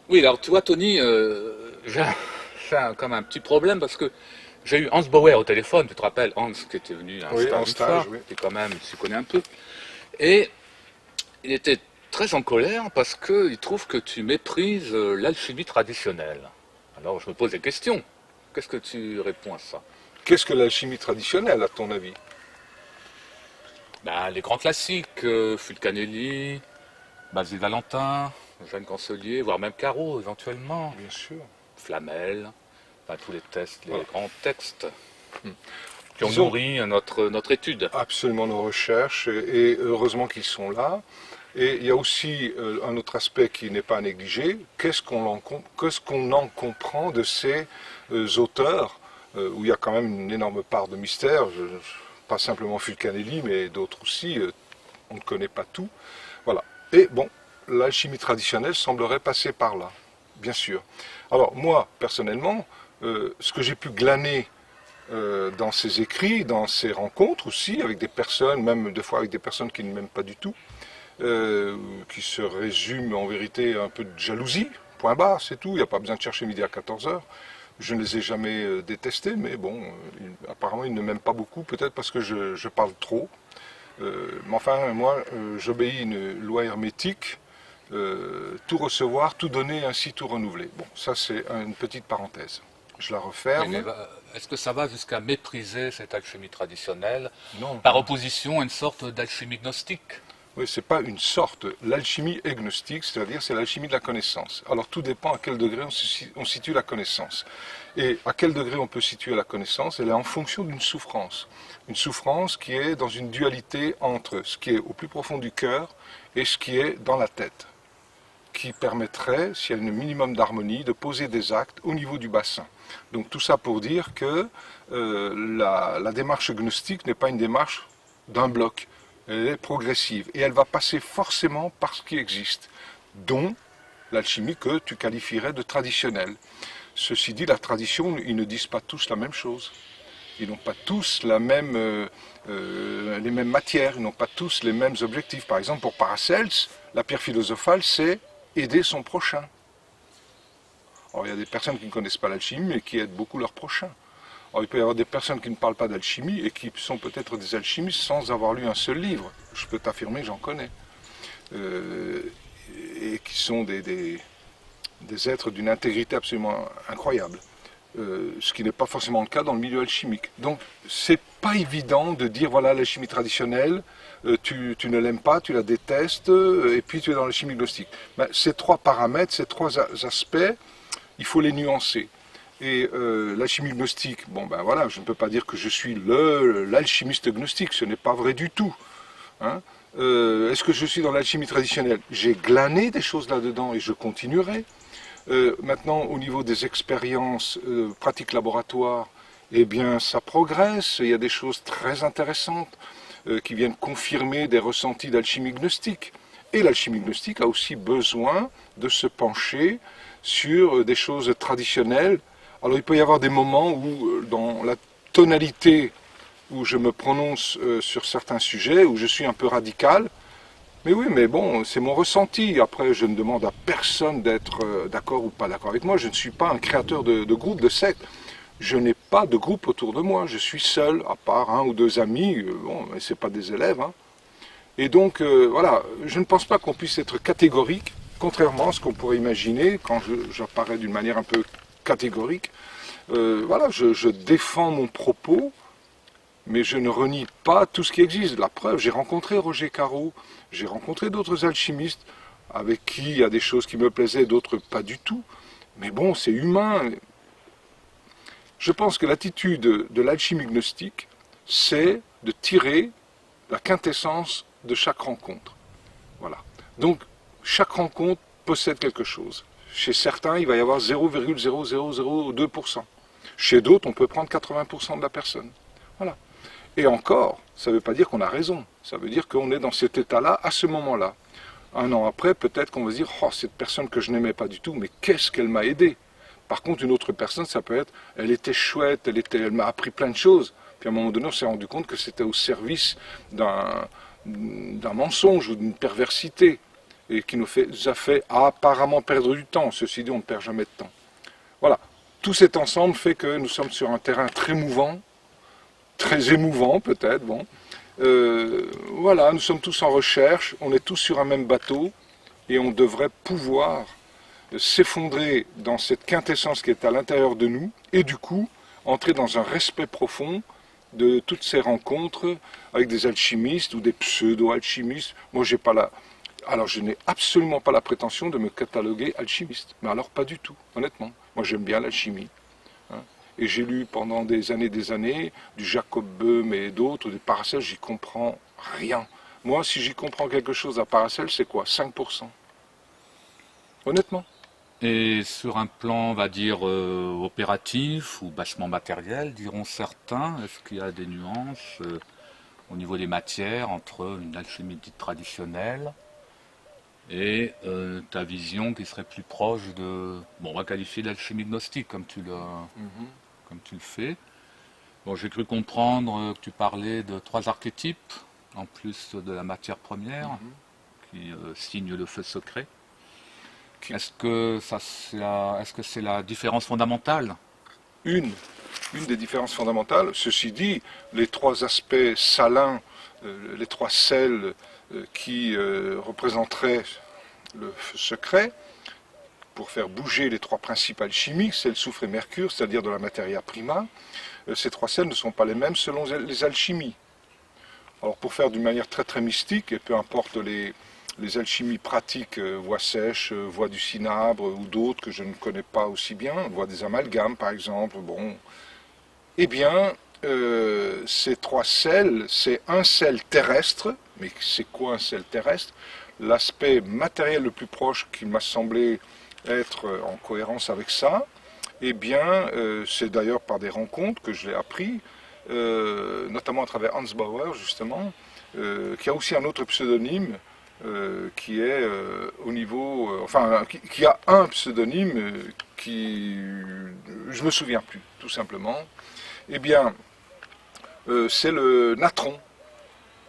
Oui, alors tu vois, Tony, comme un petit problème parce que j'ai eu Hans Bauer au téléphone, tu te rappelles, Hans qui était venu à un Oui, en stage une stage, fois, oui. qui quand même s'y connaît un peu, et il était très en colère parce qu'il trouve que tu méprises l'alchimie traditionnelle. Alors je me pose des questions. Qu'est-ce que tu réponds à ça? Qu'est-ce que l'alchimie traditionnelle, à ton avis? Ben, les grands classiques, Fulcanelli, Basil Valentin, Jeanne Cancelier, voire même Caro éventuellement, Bien sûr. Flamel, enfin, tous les tests, les Voilà. grands textes qui ont Disons nourri notre étude. absolument nos recherches et heureusement qu'ils sont là. Et il y a aussi un autre aspect qui n'est pas à négliger. Qu'est-ce qu'on en comprend de ces auteurs où il y a quand même une énorme part de mystère. Pas simplement Fulcanelli, mais d'autres aussi. On ne connaît pas tout. Voilà. Et bon, l'alchimie traditionnelle semblerait passer par là, bien sûr. Alors moi, personnellement, ce que j'ai pu glaner dans ses écrits, dans ses rencontres aussi, avec des personnes, même des fois avec des personnes qui ne m'aiment pas du tout, qui se résument en vérité un peu de jalousie, point barre, c'est tout, il n'y a pas besoin de chercher midi à 14 heures. Je ne les ai jamais détestés, mais bon, apparemment ils ne m'aiment pas beaucoup, peut-être parce que je parle trop. Mais enfin, moi, j'obéis une loi hermétique, tout recevoir, tout donner, ainsi tout renouveler. Bon, ça c'est une petite parenthèse. Je la Oui, mais referme. est-ce que ça va jusqu'à mépriser cette alchimie traditionnelle Non, par non. opposition à une sorte d'alchimie gnostique? Oui, c'est pas une sorte. L'alchimie est gnostique, c'est-à-dire c'est l'alchimie de la connaissance. Alors tout dépend à quel degré on situe la connaissance. Et à quel degré on peut situer la connaissance, elle est en fonction d'une souffrance. Une souffrance qui est dans une dualité entre ce qui est au plus profond du cœur et ce qui est dans la tête, qui permettrait, s'il y a un minimum d'harmonie, de poser des actes au niveau du bassin. Donc tout ça pour dire que la démarche gnostique n'est pas une démarche d'un bloc, elle est progressive et elle va passer forcément par ce qui existe, dont l'alchimie que tu qualifierais de traditionnelle. Ceci dit, la tradition, ils ne disent pas tous la même chose. Ils n'ont pas tous les mêmes matières, ils n'ont pas tous les mêmes objectifs. Par exemple, pour Paracels, la pierre philosophale, c'est aider son prochain. Alors, il y a des personnes qui ne connaissent pas l'alchimie, mais qui aident beaucoup leur prochain. Alors, il peut y avoir des personnes qui ne parlent pas d'alchimie et qui sont peut-être des alchimistes sans avoir lu un seul livre. Je peux t'affirmer, j'en connais. Euh, et qui sont des êtres d'une intégrité absolument incroyable. Ce qui n'est pas forcément le cas dans le milieu alchimique. Donc, c'est pas évident de dire voilà l'alchimie traditionnelle, tu ne l'aimes pas, tu la détestes, et puis tu es dans l'alchimie gnostique. Ben, ces trois paramètres, ces trois aspects, il faut les nuancer. Et l'alchimie gnostique, bon ben voilà, je ne peux pas dire que je suis l'alchimiste gnostique, ce n'est pas vrai du tout. Hein. Est-ce que je suis dans l'alchimie traditionnelle? J'ai glané des choses là-dedans et je continuerai. Maintenant, au niveau des expériences pratiques laboratoires, eh bien, ça progresse. Il y a des choses très intéressantes qui viennent confirmer des ressentis d'alchimie gnostique. Et l'alchimie gnostique a aussi besoin de se pencher sur des choses traditionnelles. Alors, il peut y avoir des moments où, dans la tonalité où je me prononce sur certains sujets, où je suis un peu radical, mais oui, mais bon, c'est mon ressenti. Après, je ne demande à personne d'être d'accord ou pas d'accord avec moi. Je ne suis pas un créateur de groupe, de secte. Je n'ai pas de groupe autour de moi. Je suis seul, à part un ou deux amis. Bon, mais c'est pas des élèves. Hein. Et donc, voilà, je ne pense pas qu'on puisse être catégorique, contrairement à ce qu'on pourrait imaginer quand j'apparais d'une manière un peu catégorique. Voilà, je défends mon propos, mais je ne renie pas tout ce qui existe. La preuve, j'ai rencontré Roger Caro, j'ai rencontré d'autres alchimistes avec qui il y a des choses qui me plaisaient, d'autres pas du tout. Mais bon, c'est humain. Je pense que l'attitude de l'alchimie gnostique, c'est de tirer la quintessence de chaque rencontre. Voilà. Donc, chaque rencontre possède quelque chose. Chez certains, il va y avoir 0,0002%. Chez d'autres, on peut prendre 80% de la personne. Voilà. Et encore, ça ne veut pas dire qu'on a raison. Ça veut dire qu'on est dans cet état-là à ce moment-là. Un an après, peut-être qu'on va se dire oh, cette personne que je n'aimais pas du tout, mais qu'est-ce qu'elle m'a aidé. Par contre, une autre personne, ça peut être elle était chouette, elle m'a appris plein de choses. Puis à un moment donné, on s'est rendu compte que c'était au service d'un mensonge ou d'une perversité. et qui nous a fait apparemment perdre du temps. Ceci dit, on ne perd jamais de temps. Voilà. Tout cet ensemble fait que nous sommes sur un terrain très mouvant, très émouvant peut-être. Bon. Voilà, nous sommes tous en recherche, on est tous sur un même bateau et on devrait pouvoir s'effondrer dans cette quintessence qui est à l'intérieur de nous et du coup entrer dans un respect profond de toutes ces rencontres avec des alchimistes ou des pseudo-alchimistes. Moi, je n'ai absolument pas la prétention de me cataloguer alchimiste. Mais alors, pas du tout, honnêtement. Moi, j'aime bien l'alchimie. Hein. Et j'ai lu pendant des années, du Jacob Böhm et d'autres, des Paracels, j'y comprends rien. Moi, si j'y comprends quelque chose à Paracels, c'est quoi? 5%. Honnêtement. Et sur un plan, on va dire, opératif ou bassement matériel, diront certains, est-ce qu'il y a des nuances au niveau des matières entre une alchimie dite traditionnelle et ta vision qui serait plus proche de, bon, on va qualifier d'alchimie gnostique comme comme tu le fais. Bon, j'ai cru comprendre que tu parlais de 3 archétypes, en plus de la matière première, qui signe le feu secret. Est-ce que c'est la différence fondamentale? Une des différences fondamentales. Ceci dit, les 3 aspects salins, les 3 sels qui représenteraient le feu secret, pour faire bouger les 3 principes alchimiques, sel, soufre et mercure, c'est-à-dire de la materia prima, ces 3 sels ne sont pas les mêmes selon les alchimies. Alors pour faire d'une manière très très mystique, et peu importe les alchimies pratiques, voie sèche, voie du cinabre ou d'autres que je ne connais pas aussi bien, voie des amalgames par exemple, bon, eh bien, ces 3 sels, c'est un sel terrestre, mais c'est quoi un sel terrestre? L'aspect matériel le plus proche qui m'a semblé être en cohérence avec ça, eh bien, c'est d'ailleurs par des rencontres que je l'ai appris, notamment à travers Hans Bauer, justement, qui a aussi un autre pseudonyme, qui est au niveau... qui a un pseudonyme qui... je ne me souviens plus, tout simplement. Eh bien, c'est le natron.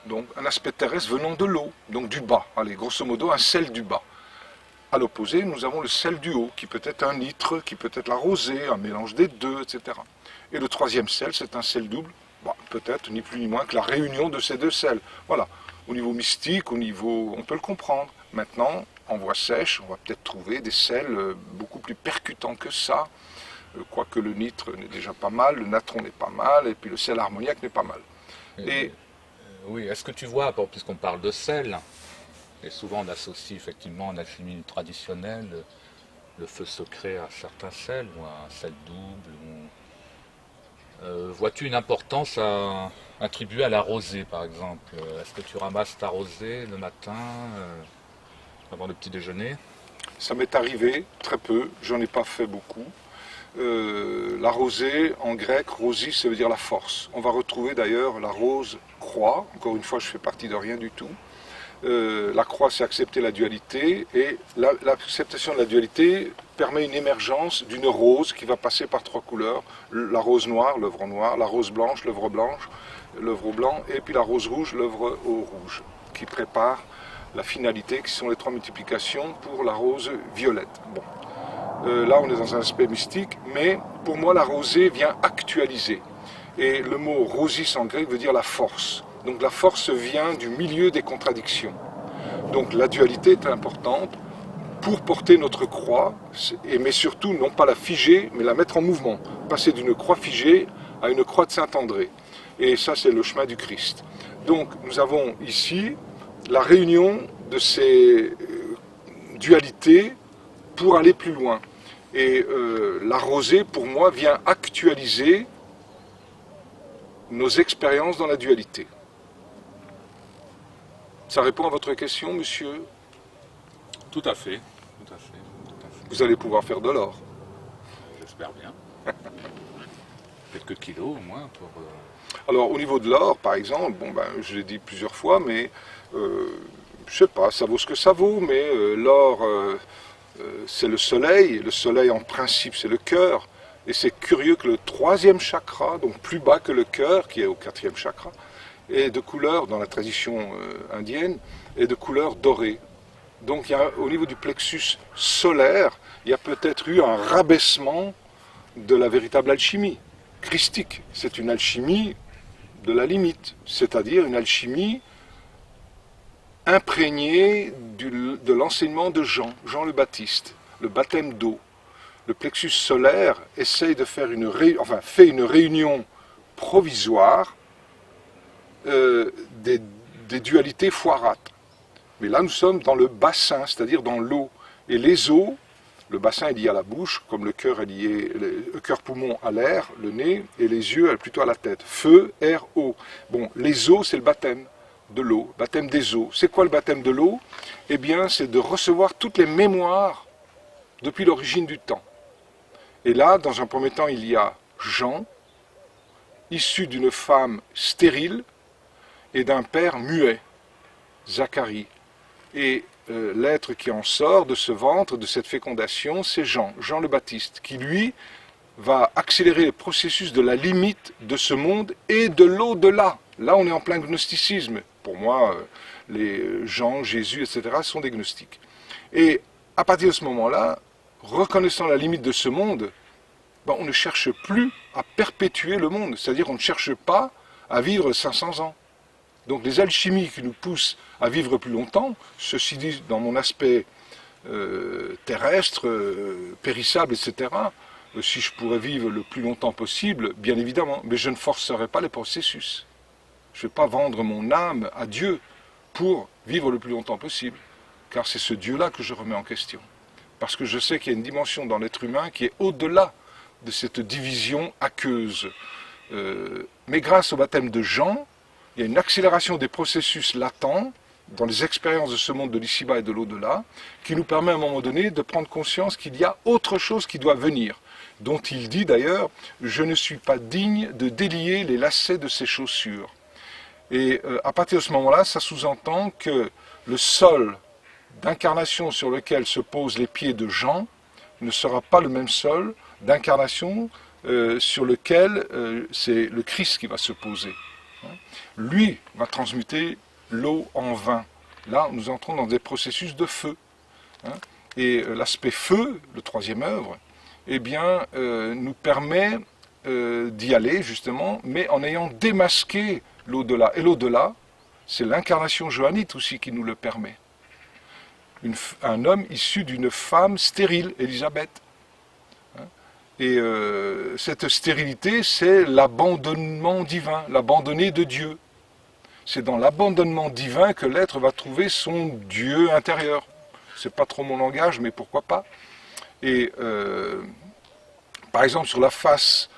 Donc, un aspect terrestre venant de l'eau, donc du bas. Allez, grosso modo, un sel du bas. À l'opposé, nous avons le sel du haut, qui peut être un nitre, qui peut être la rosée, un mélange des deux, etc. Et le 3e sel, c'est un sel double, peut-être ni plus ni moins que la réunion de ces 2 sels. Voilà, au niveau mystique, au niveau... on peut le comprendre. Maintenant, en voie sèche, on va peut-être trouver des sels beaucoup plus percutants que ça, quoique le nitre n'est déjà pas mal, le natron n'est pas mal, et puis le sel ammoniaque n'est pas mal. Et oui, est-ce que tu vois, bon, puisqu'on parle de sel, et souvent on associe effectivement en alchimie traditionnelle le feu secret à certains sels, ou à un sel double, vois-tu une importance à attribuer à la rosée par exemple? Est-ce que tu ramasses ta rosée le matin, avant le petit déjeuner? ça m'est arrivé, très peu, j'en ai pas fait beaucoup. La rosée, en grec, rosis, ça veut dire la force. On va retrouver d'ailleurs la rose croix. Encore une fois, je fais partie de rien du tout. La croix, c'est accepter la dualité, et l'acceptation de la dualité permet une émergence d'une rose qui va passer par 3 couleurs. La rose noire, l'œuvre en noir, la rose blanche, l'œuvre au blanc, et puis la rose rouge, l'œuvre au rouge, qui prépare la finalité, qui sont les 3 multiplications pour la rose violette. Bon. Là, on est dans un aspect mystique, mais pour moi, la rosée vient actualiser. Et le mot rosis en grec veut dire la force. Donc la force vient du milieu des contradictions. Donc la dualité est importante pour porter notre croix, mais surtout non pas la figer, mais la mettre en mouvement. Passer d'une croix figée à une croix de Saint-André. Et ça, c'est le chemin du Christ. Donc nous avons ici la réunion de ces dualités pour aller plus loin. Et la rosée, pour moi, vient actualiser nos expériences dans la dualité. Ça répond à votre question, monsieur? Tout à fait, tout à fait, tout à fait. Vous allez pouvoir faire de l'or. J'espère bien. Quelques kilos au moins pour... Alors, au niveau de l'or, par exemple, bon, je l'ai dit plusieurs fois, mais je sais pas, ça vaut ce que ça vaut, mais l'or... c'est le soleil en principe c'est le cœur, et c'est curieux que le 3e chakra, donc plus bas que le cœur, qui est au 4e chakra, est de couleur, dans la tradition indienne, est de couleur dorée. Donc au niveau du plexus solaire, il y a peut-être eu un rabaissement de la véritable alchimie christique. C'est une alchimie de la limite, c'est-à-dire une alchimie imprégnée de l'enseignement de Jean le Baptiste, le baptême d'eau. Le plexus solaire essaye de faire fait une réunion provisoire des dualités foirates. Mais là, nous sommes dans le bassin, c'est-à-dire dans l'eau. Et les eaux, le bassin est lié à la bouche, comme le cœur est lié, le cœur-poumon à l'air, le nez, et les yeux plutôt à la tête. Feu, air, eau. Bon, les eaux, c'est le baptême de l'eau, baptême des eaux. C'est quoi le baptême de l'eau? Eh bien, c'est de recevoir toutes les mémoires depuis l'origine du temps. Et là, dans un premier temps, il y a Jean, issu d'une femme stérile et d'un père muet, Zacharie. Et l'être qui en sort de ce ventre, de cette fécondation, c'est Jean le Baptiste, qui lui va accélérer les processus de la limite de ce monde et de l'au-delà. Là, on est en plein gnosticisme. Pour moi, les Jean, Jésus, etc. sont des gnostiques. Et à partir de ce moment-là, reconnaissant la limite de ce monde, on ne cherche plus à perpétuer le monde. C'est-à-dire qu'on ne cherche pas à vivre 500 ans. Donc les alchimies qui nous poussent à vivre plus longtemps, ceci dit dans mon aspect terrestre, périssable, etc., si je pourrais vivre le plus longtemps possible, bien évidemment, mais je ne forcerai pas les processus. Je ne vais pas vendre mon âme à Dieu pour vivre le plus longtemps possible, car c'est ce Dieu-là que je remets en question. Parce que je sais qu'il y a une dimension dans l'être humain qui est au-delà de cette division aqueuse. Mais grâce au baptême de Jean, il y a une accélération des processus latents dans les expériences de ce monde de l'ici-bas et de l'au-delà, qui nous permet à un moment donné de prendre conscience qu'il y a autre chose qui doit venir, dont il dit d'ailleurs « Je ne suis pas digne de délier les lacets de ses chaussures ». Et à partir de ce moment-là, ça sous-entend que le sol d'incarnation sur lequel se posent les pieds de Jean ne sera pas le même sol d'incarnation sur lequel c'est le Christ qui va se poser. Lui va transmuter l'eau en vin. Là, nous entrons dans des processus de feu. Et l'aspect feu, le troisième œuvre, eh bien, nous permet d'y aller, justement, mais en ayant démasqué l'au-delà. Et l'au-delà, c'est l'incarnation joannite aussi qui nous le permet. Un homme issu d'une femme stérile, Élisabeth. Et cette stérilité, c'est l'abandonnement divin, l'abandonné de Dieu. C'est dans l'abandonnement divin que l'être va trouver son Dieu intérieur. C'est pas trop mon langage, mais pourquoi pas. Et par exemple, sur la face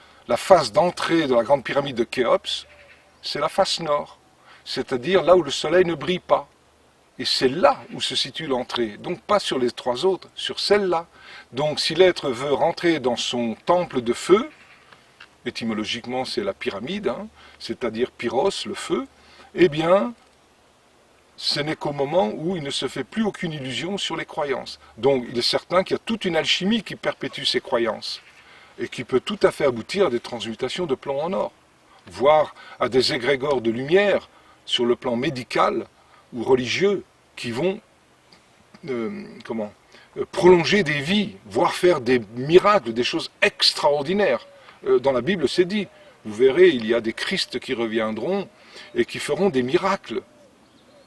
d'entrée de la grande pyramide de Khéops, c'est la face nord, c'est-à-dire là où le soleil ne brille pas. Et c'est là où se situe l'entrée, donc pas sur les trois autres, sur celle-là. Donc si l'être veut rentrer dans son temple de feu, étymologiquement c'est la pyramide, c'est-à-dire pyros, le feu, eh bien, ce n'est qu'au moment où il ne se fait plus aucune illusion sur les croyances. Donc il est certain qu'il y a toute une alchimie qui perpétue ces croyances, et qui peut tout à fait aboutir à des transmutations de plomb en or, voire à des égrégores de lumière sur le plan médical ou religieux qui vont prolonger des vies, voire faire des miracles, des choses extraordinaires. Dans la Bible, c'est dit. Vous verrez, il y a des Christ qui reviendront et qui feront des miracles.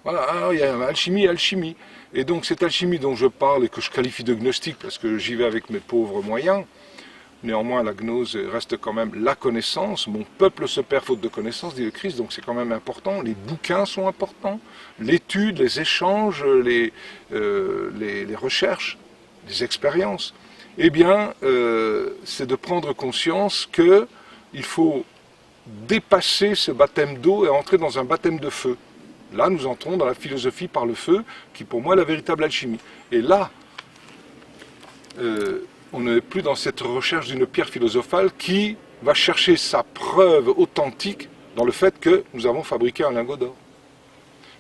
Voilà, il y a alchimie. Et donc cette alchimie dont je parle et que je qualifie de gnostique parce que j'y vais avec mes pauvres moyens, néanmoins la gnose reste quand même la connaissance. Mon peuple se perd faute de connaissance, dit le Christ, donc c'est quand même important. Les bouquins sont importants, l'étude, les échanges, les recherches, les expériences. Eh bien, c'est de prendre conscience qu'il faut dépasser ce baptême d'eau et entrer dans un baptême de feu. Là, nous entrons dans la philosophie par le feu, qui pour moi est la véritable alchimie. Et là, on n'est plus dans cette recherche d'une pierre philosophale qui va chercher sa preuve authentique dans le fait que nous avons fabriqué un lingot d'or.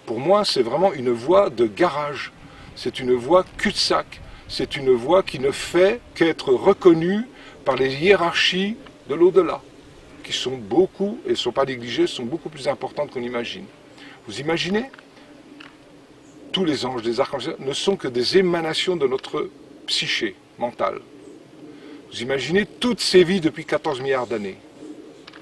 Pour moi, c'est vraiment une voie de garage. C'est une voie cul-de-sac. C'est une voie qui ne fait qu'être reconnue par les hiérarchies de l'au-delà, qui sont beaucoup, et ne sont pas négligées, sont beaucoup plus importantes qu'on imagine. Vous imaginez? tous les anges, des archanges, ne sont que des émanations de notre psyché mentale. Vous imaginez toutes ces vies depuis 14 milliards d'années.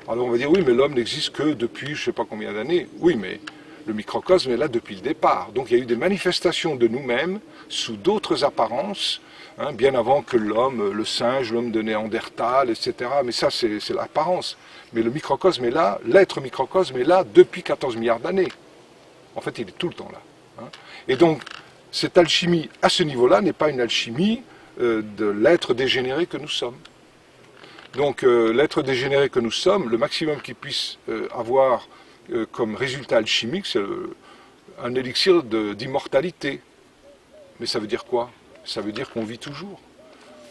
Alors on va dire, oui, mais l'homme n'existe que depuis je ne sais pas combien d'années. Oui, mais le microcosme est là depuis le départ. Donc il y a eu des manifestations de nous-mêmes sous d'autres apparences, hein, bien avant que l'homme, le singe, l'homme de Néandertal, etc. Mais ça, c'est l'apparence. Mais le microcosme est là, l'être microcosme est là depuis 14 milliards d'années. En fait, il est tout le temps là. Hein. Et donc, cette alchimie, à ce niveau-là, n'est pas une alchimie de l'être dégénéré que nous sommes. Donc, l'être dégénéré que nous sommes, le maximum qu'il puisse avoir comme résultat alchimique, c'est un élixir d'immortalité. Mais ça veut dire quoi? Ça veut dire qu'on vit toujours.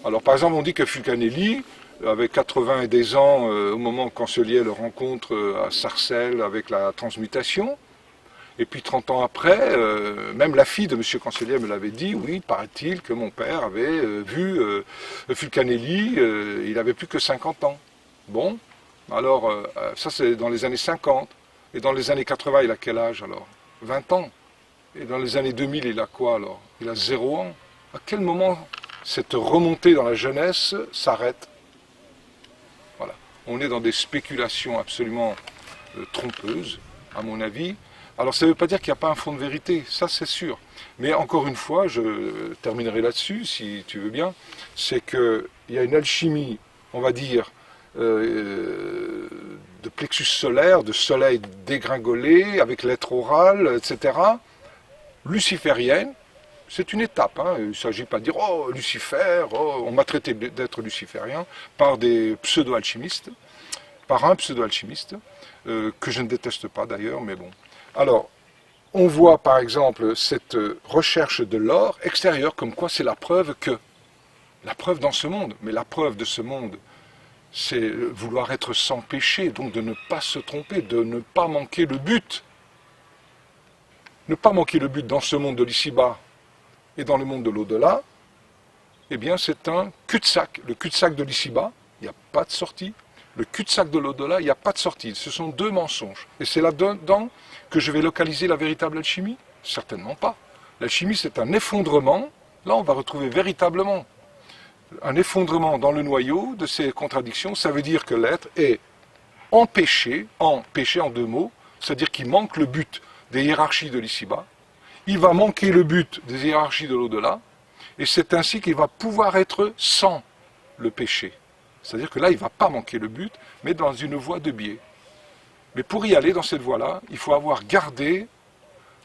Alors, par exemple, on dit que Fulcanelli, avec 80 et des ans, au moment où Cancelier le rencontre à Sarcelles avec la transmutation, et puis 30 ans après, même la fille de M. Cancelier me l'avait dit, oui, paraît-il que mon père avait vu Fulcanelli, il avait plus que 50 ans. Bon, alors ça c'est dans les années 50. Et dans les années 80, il a quel âge alors? 20 ans. Et dans les années 2000, il a quoi alors? Il a 0 ans. À quel moment cette remontée dans la jeunesse s'arrête? Voilà. On est dans des spéculations absolument trompeuses, à mon avis. Alors ça ne veut pas dire qu'il n'y a pas un fond de vérité, ça c'est sûr. Mais encore une fois, je terminerai là-dessus, si tu veux bien, c'est qu'il y a une alchimie, on va dire, de plexus solaire, de soleil dégringolé, avec l'être oral, etc., luciférienne. C'est une étape, hein. Il ne s'agit pas de dire « Oh, Lucifer, oh, on m'a traité d'être luciférien » par des pseudo-alchimistes, par un pseudo-alchimiste, que je ne déteste pas d'ailleurs, mais bon. Alors, on voit par exemple cette recherche de l'or extérieur, comme quoi c'est la preuve dans ce monde, mais la preuve de ce monde, c'est vouloir être sans péché, donc de ne pas se tromper, de ne pas manquer le but. Ne pas manquer le but dans ce monde de l'ici-bas et dans le monde de l'au-delà, eh bien c'est un cul-de-sac. Le cul-de-sac de l'ici-bas, il n'y a pas de sortie. Le cul-de-sac de l'au-delà, il n'y a pas de sortie. Ce sont deux mensonges. Et c'est là-dedans que je vais localiser la véritable alchimie? Certainement pas. L'alchimie, c'est un effondrement. Là, on va retrouver véritablement un effondrement dans le noyau de ces contradictions. Ça veut dire que l'être est en péché en deux mots, c'est-à-dire qu'il manque le but des hiérarchies de l'ici-bas. Il va manquer le but des hiérarchies de l'au-delà. Et c'est ainsi qu'il va pouvoir être sans le péché. C'est-à-dire que là, il ne va pas manquer le but, mais dans une voie de biais. Mais pour y aller dans cette voie-là, il faut avoir gardé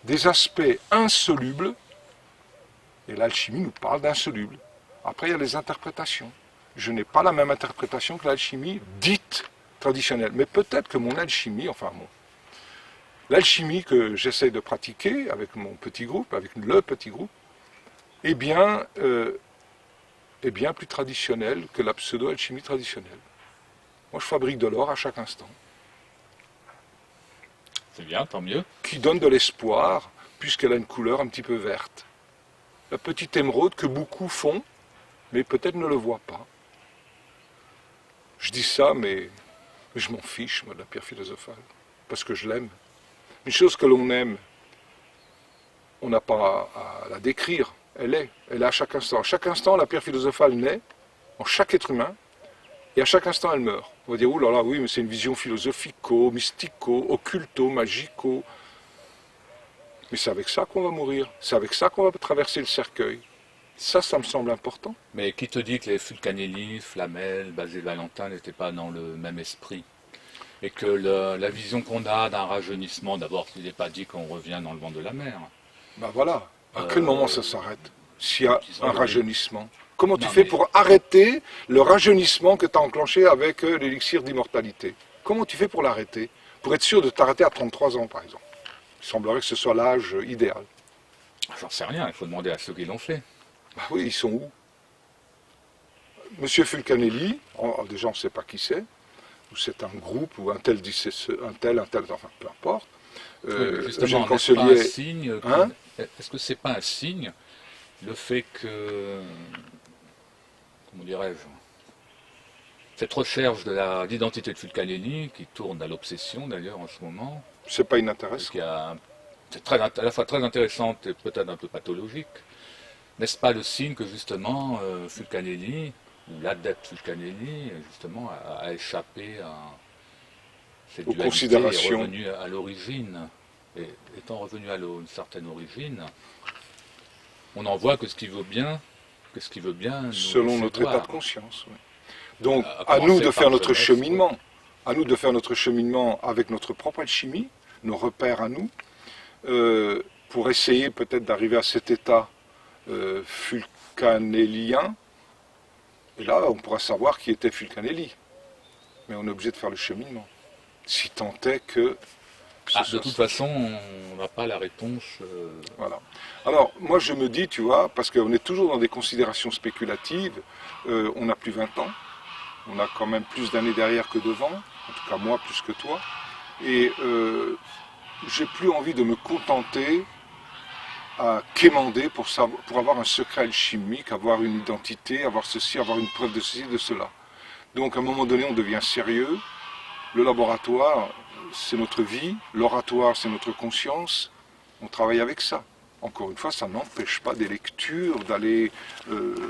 des aspects insolubles, et l'alchimie nous parle d'insolubles. Après, il y a les interprétations. Je n'ai pas la même interprétation que l'alchimie dite traditionnelle. Mais peut-être que mon alchimie, l'alchimie que j'essaie de pratiquer avec mon petit groupe, avec le petit groupe, est bien plus traditionnelle que la pseudo-alchimie traditionnelle. Moi, je fabrique de l'or à chaque instant. C'est bien, tant mieux. Qui donne de l'espoir, puisqu'elle a une couleur un petit peu verte. La petite émeraude que beaucoup font, mais peut-être ne le voient pas. Je dis ça, mais je m'en fiche, moi, de la pierre philosophale, parce que je l'aime. Une chose que l'on aime, on n'a pas à la décrire, elle est à chaque instant. À chaque instant, la pierre philosophale naît, en chaque être humain, et à chaque instant, elle meurt. On va dire, oh là là, oui, mais c'est une vision philosophico, mystico, occulto, magico. Mais c'est avec ça qu'on va mourir. C'est avec ça qu'on va traverser le cercueil. Ça me semble important. Mais qui te dit que les Fulcanelli, Flamel, Basile Valentin n'étaient pas dans le même esprit? Et que la vision qu'on a d'un rajeunissement, d'abord, il n'est pas dit qu'on revient dans le vent de la mer. Ben voilà. À quel moment ça s'arrête? S'il y a un rajeunissement. Comment tu Non, fais mais- pour arrêter le rajeunissement que tu as enclenché avec l'élixir d'immortalité? Comment tu fais pour l'arrêter? Pour être sûr de t'arrêter à 33 ans, par exemple. Il semblerait que ce soit l'âge idéal. J'en sais rien, il faut demander à ceux qui l'ont fait. Ben oui, ils sont où? Monsieur Fulcanelli, déjà on ne sait pas qui c'est, ou c'est un groupe, ou un tel dit c'est un tel, enfin peu importe. Oui, mais Eugène justement, n'est-ce pas un Cancelier, signe hein? Est-ce que c'est pas un signe le fait que, comment dirais-je, cette recherche de l'identité de Fulcanelli, qui tourne à l'obsession d'ailleurs en ce moment, C'est pas et inintéressant. qui a c'est à la fois très intéressante et peut-être un peu pathologique. N'est-ce pas le signe que justement Fulcanelli, ou l'adepte Fulcanelli, justement, a échappé à cette aux dualité, est considérations, revenu à l'origine, et étant revenu à une certaine origine, on n'en voit que ce qui veut bien nous selon laisser notre état de voir. conscience. Oui. Donc, À à nous commencer de par faire notre jeunesse, oui. cheminement, à nous de faire notre cheminement avec notre propre alchimie, nos repères à nous, pour essayer peut-être d'arriver à cet état fulcanellien. Et là, on pourra savoir qui était Fulcanelli. Mais on est obligé de faire le cheminement. Si tant est que ce De soit toute ça. façon, on n'a pas la réponse. Voilà. Alors, moi je me dis, tu vois, parce qu'on est toujours dans des considérations spéculatives, on n'a plus 20 ans, on a quand même plus d'années derrière que devant, en tout cas moi plus que toi, et j'ai plus envie de me contenter à quémander pour avoir un secret alchimique, avoir une identité, avoir ceci, avoir une preuve de ceci, de cela. Donc à un moment donné, on devient sérieux. Le laboratoire, c'est notre vie. L'oratoire, c'est notre conscience. On travaille avec ça. Encore une fois, ça n'empêche pas des lectures, d'aller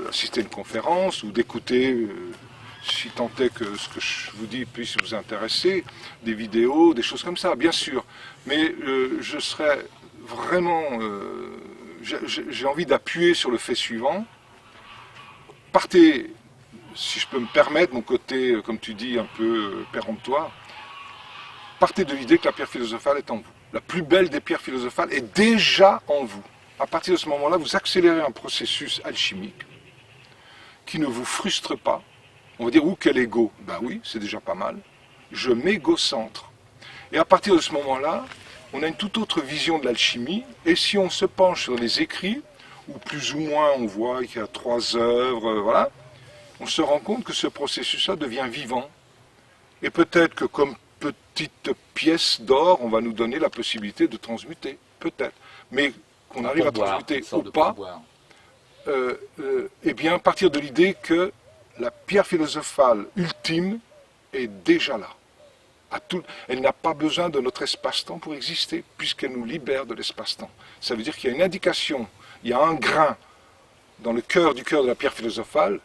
assister à une conférence ou d'écouter, si tant est que ce que je vous dis puisse vous intéresser, des vidéos, des choses comme ça, bien sûr. Mais je serais vraiment... j'ai envie d'appuyer sur le fait suivant. Partez, si je peux me permettre, mon côté, comme tu dis, un peu péremptoire, partez de l'idée que la pierre philosophale est en vous. La plus belle des pierres philosophales est déjà en vous. À partir de ce moment-là, vous accélérez un processus alchimique qui ne vous frustre pas. On va dire, où quel ego? Ben oui, c'est déjà pas mal. Je m'égocentre. Et à partir de ce moment-là, on a une toute autre vision de l'alchimie. Et si on se penche sur les écrits, où plus ou moins on voit qu'il y a 3 œuvres, voilà, on se rend compte que ce processus-là devient vivant. Et peut-être que comme petite pièce d'or, on va nous donner la possibilité de transmuter. Peut-être. Mais qu'on Un arrive à pourboire, transmuter une ou sorte de pas, pourboire. eh bien, partir de l'idée que la pierre philosophale ultime est déjà là. Elle n'a pas besoin de notre espace-temps pour exister, puisqu'elle nous libère de l'espace-temps. Ça veut dire qu'il y a une indication, il y a un grain dans le cœur du cœur de la pierre philosophale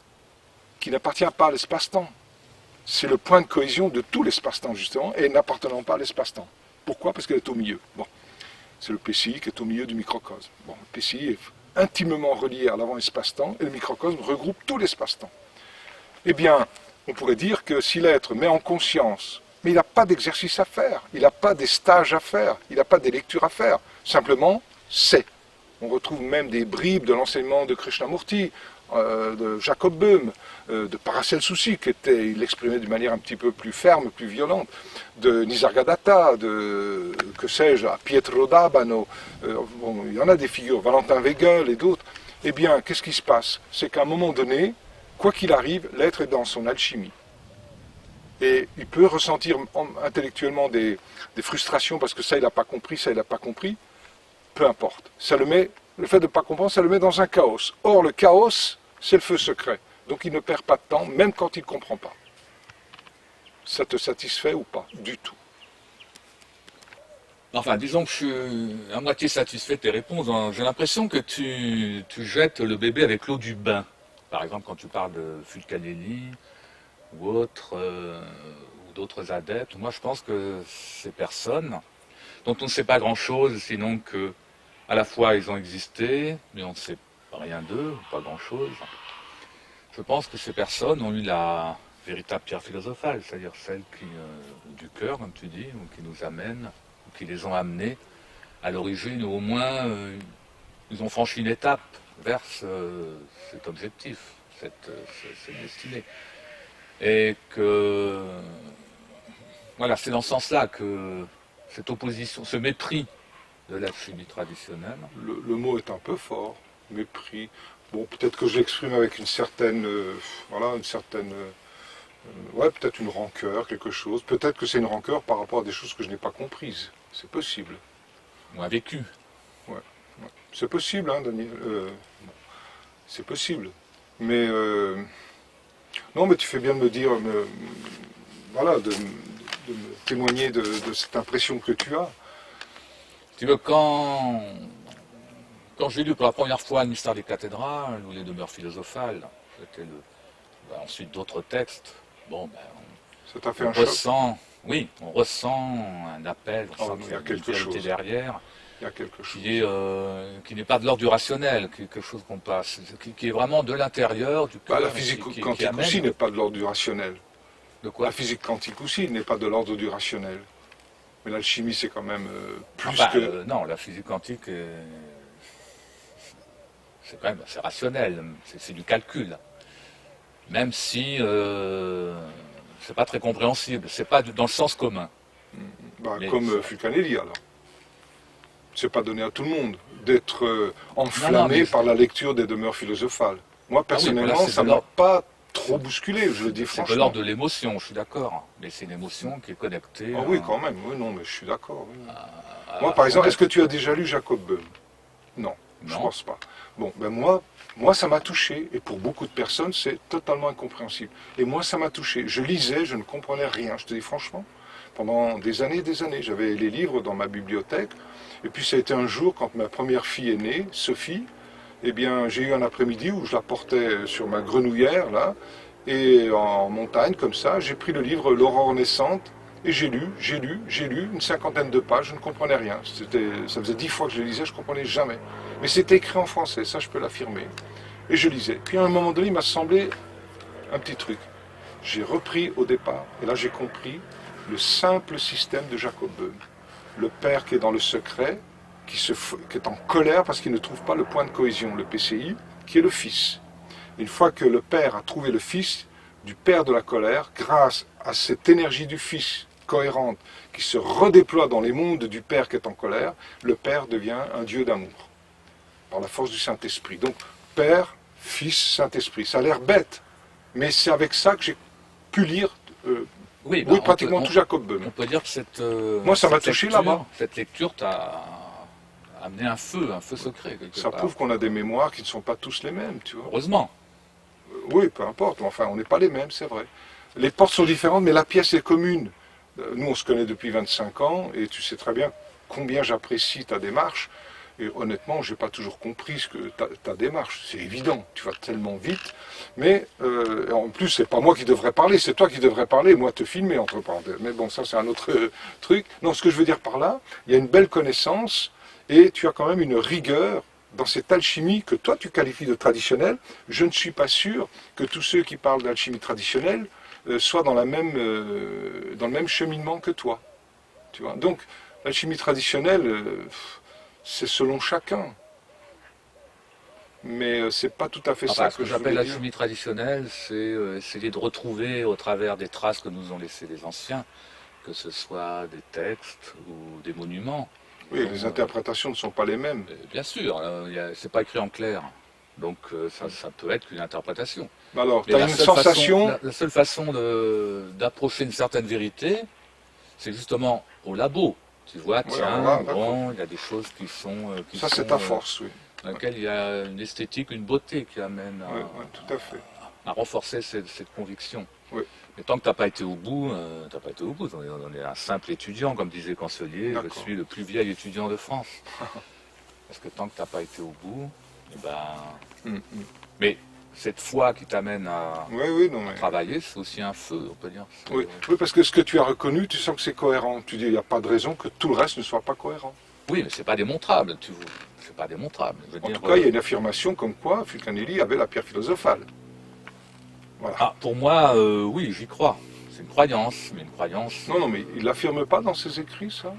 qui n'appartient pas à l'espace-temps. C'est le point de cohésion de tout l'espace-temps, justement, et n'appartenant pas à l'espace-temps. Pourquoi? Parce qu'elle est au milieu. Bon, c'est le PCI qui est au milieu du microcosme. Bon, le PCI est intimement relié à l'avant-espace-temps, et le microcosme regroupe tout l'espace-temps. Eh bien, on pourrait dire que si l'être met en conscience, mais il n'a pas d'exercice à faire, il n'a pas des stages à faire, il n'a pas des lectures à faire, simplement c'est. On retrouve même des bribes de l'enseignement de Krishnamurti, de Jacob Böhm, de Paracelsus qui il l'exprimait d'une manière un petit peu plus ferme, plus violente, de Nisargadatta, de, que sais-je, Pietro d'Abano, bon, il y en a des figures, Valentin Weigel et d'autres. Eh bien, qu'est-ce qui se passe? C'est qu'à un moment donné, quoi qu'il arrive, l'être est dans son alchimie. Et il peut ressentir intellectuellement des frustrations parce que ça il n'a pas compris, ça il n'a pas compris, peu importe. Le fait de ne pas comprendre, ça le met dans un chaos. Or, le chaos, c'est le feu secret. Donc il ne perd pas de temps, même quand il ne comprend pas. Ça te satisfait ou pas? Du tout. Enfin, disons que je suis à moitié satisfait de tes réponses. J'ai l'impression que tu jettes le bébé avec l'eau du bain. Par exemple, quand tu parles de Fulcanelli ou ou d'autres adeptes, moi je pense que ces personnes, dont on ne sait pas grand-chose, sinon que à la fois ils ont existé, mais on ne sait rien d'eux, pas grand-chose. Je pense que ces personnes ont eu la véritable pierre philosophale, c'est-à-dire celle du cœur, comme tu dis, ou qui nous amène, ou qui les ont amenés à l'origine, ou au moins ils ont franchi une étape vers cet objectif, cette destinée. Et que, voilà, c'est dans ce sens-là que cette opposition, ce mépris de la chimie traditionnelle. Le mot est un peu fort, mépris. Bon, peut-être que je l'exprime avec une certaine, voilà, une certaine, ouais, peut-être une rancœur, quelque chose. Peut-être que c'est une rancœur par rapport à des choses que je n'ai pas comprises. C'est possible. On a vécu. Ouais, ouais. C'est possible, hein, Daniel. C'est possible. Mais non, mais tu fais bien de me dire, voilà, de me témoigner de cette impression que tu as. Tu veux, quand j'ai lu pour la première fois le mystère des cathédrales ou les demeures philosophales, c'était ensuite d'autres textes, bon, ben, Ça t'a fait on un choc? ressent, oui, on ressent un appel, on Oh, sent il qu'il y y a a une quelque vérité chose. derrière, Il y a quelque chose. qui n'est pas de l'ordre du rationnel, quelque chose qu'on passe, qui est vraiment de l'intérieur, du Bah, la cœur, et physique qui quantique aussi amène. n'est pas de l'ordre du rationnel. De La quoi? physique quantique aussi n'est pas de l'ordre du rationnel. Mais l'alchimie, c'est quand même plus Enfin, que... non, la physique quantique, c'est quand même, c'est rationnel, c'est du calcul. Même si c'est pas très compréhensible, c'est pas dans le sens commun. Bah, Mais comme ça- Fulcanelli, alors. C'est pas donné à tout le monde d'être non, enflammé mais par la lecture des demeures philosophales. Moi, ah oui, voilà, personnellement, ça m'a pas trop bousculé, je le dis c'est de franchement. l'ordre de l'émotion, je suis d'accord. Mais c'est une émotion qui est connectée Ah oui, quand même, oui, non, mais je suis d'accord. Oui. Moi, à par son exemple, est-ce être. que tu as déjà lu Jacob Böhm? Non, je Non. pense pas. Bon, ben moi, ça m'a touché, et pour beaucoup de personnes, c'est totalement incompréhensible. Et moi, ça m'a touché. Je lisais, je ne comprenais rien, je te dis franchement. Pendant des années et des années, j'avais les livres dans ma bibliothèque, et puis ça a été un jour, quand ma première fille est née, Sophie, eh bien, j'ai eu un après-midi où je la portais sur ma grenouillère, là, et en montagne, comme ça, j'ai pris le livre L'aurore naissante, et j'ai lu, une cinquantaine de pages, je ne comprenais rien. Ça faisait 10 fois que je le lisais, je ne comprenais jamais. Mais c'était écrit en français, ça je peux l'affirmer. Et je lisais. Puis à un moment donné, il m'a semblé un petit truc. J'ai repris au départ, et là j'ai compris le simple système de Jacob Böhm. Le père qui est dans le secret, qui est en colère parce qu'il ne trouve pas le point de cohésion, le PCI, qui est le fils. Une fois que le père a trouvé le fils, du père de la colère, grâce à cette énergie du fils cohérente qui se redéploie dans les mondes du père qui est en colère, le père devient un Dieu d'amour, par la force du Saint-Esprit. Donc, Père, Fils, Saint-Esprit. Ça a l'air bête, mais c'est avec ça que j'ai pu lire Oui, oui, pratiquement tout Jacob Böhm. on peut dire que Moi, ça m'a cette touché lecture, là-bas. cette lecture t'a amené un feu secret quelque Ça part. prouve qu'on a des mémoires qui ne sont pas tous les mêmes, tu vois. Heureusement. Oui, peu importe, enfin, on n'est pas les mêmes, c'est vrai. Les portes sont différentes, mais la pièce est commune. Nous, on se connaît depuis 25 ans, et tu sais très bien combien j'apprécie ta démarche. Et honnêtement, je n'ai pas toujours compris ta démarche. C'est évident, tu vas tellement vite. Mais en plus, c'est pas moi qui devrais parler, c'est toi qui devrais parler, et moi te filmer, entre parenthèses. Mais bon, ça, c'est un autre truc. Non, ce que je veux dire par là, il y a une belle connaissance, et tu as quand même une rigueur dans cette alchimie que toi tu qualifies de traditionnelle. Je ne suis pas sûr que tous ceux qui parlent d'alchimie traditionnelle soient dans le même cheminement que toi. Tu vois. Donc, l'alchimie traditionnelle, c'est selon chacun. Mais c'est pas tout à fait Enfin, ça ce que que je j'appelle voulais la dire. chimie traditionnelle, c'est essayer de retrouver au travers des traces que nous ont laissées les anciens, que ce soit des textes ou des monuments. Oui, les Disons, interprétations ne sont pas les mêmes. bien sûr, c'est pas écrit en clair, donc ça peut être qu'une interprétation. Alors, tu Mais as une sensation. la seule façon d'approcher une certaine vérité, c'est justement au labo. Tu vois, Ouais, alors tiens, là, d'accord. bon, il y a des choses qui Ça, c'est sont, ta force, oui. dans lesquelles il y a une esthétique, une beauté qui amène Ouais, ouais, tout à fait. à renforcer cette conviction. Oui, Mais tant que tu n'as pas été au bout, t'as pas été au bout. On est un simple étudiant, comme disait Cancelier, je d'accord. suis le plus vieil étudiant de France. Parce que tant que tu n'as pas été au bout, eh ben... Mm, mm. Mais cette foi qui t'amène à Oui, oui, non, mais. travailler, c'est aussi un feu, on peut dire. Oui. Oui, parce que ce que tu as reconnu, tu sens que c'est cohérent. Tu dis, il n'y a pas de raison que tout le reste ne soit pas cohérent. Oui, mais c'est pas démontrable, c'est pas démontrable. Je veux En dire, tout cas, il y a une affirmation comme quoi Fulcanelli avait la pierre philosophale. Voilà. ah, pour moi, oui, j'y crois. C'est une croyance, mais une croyance... Non, non, mais il l'affirme pas dans ses écrits, ça.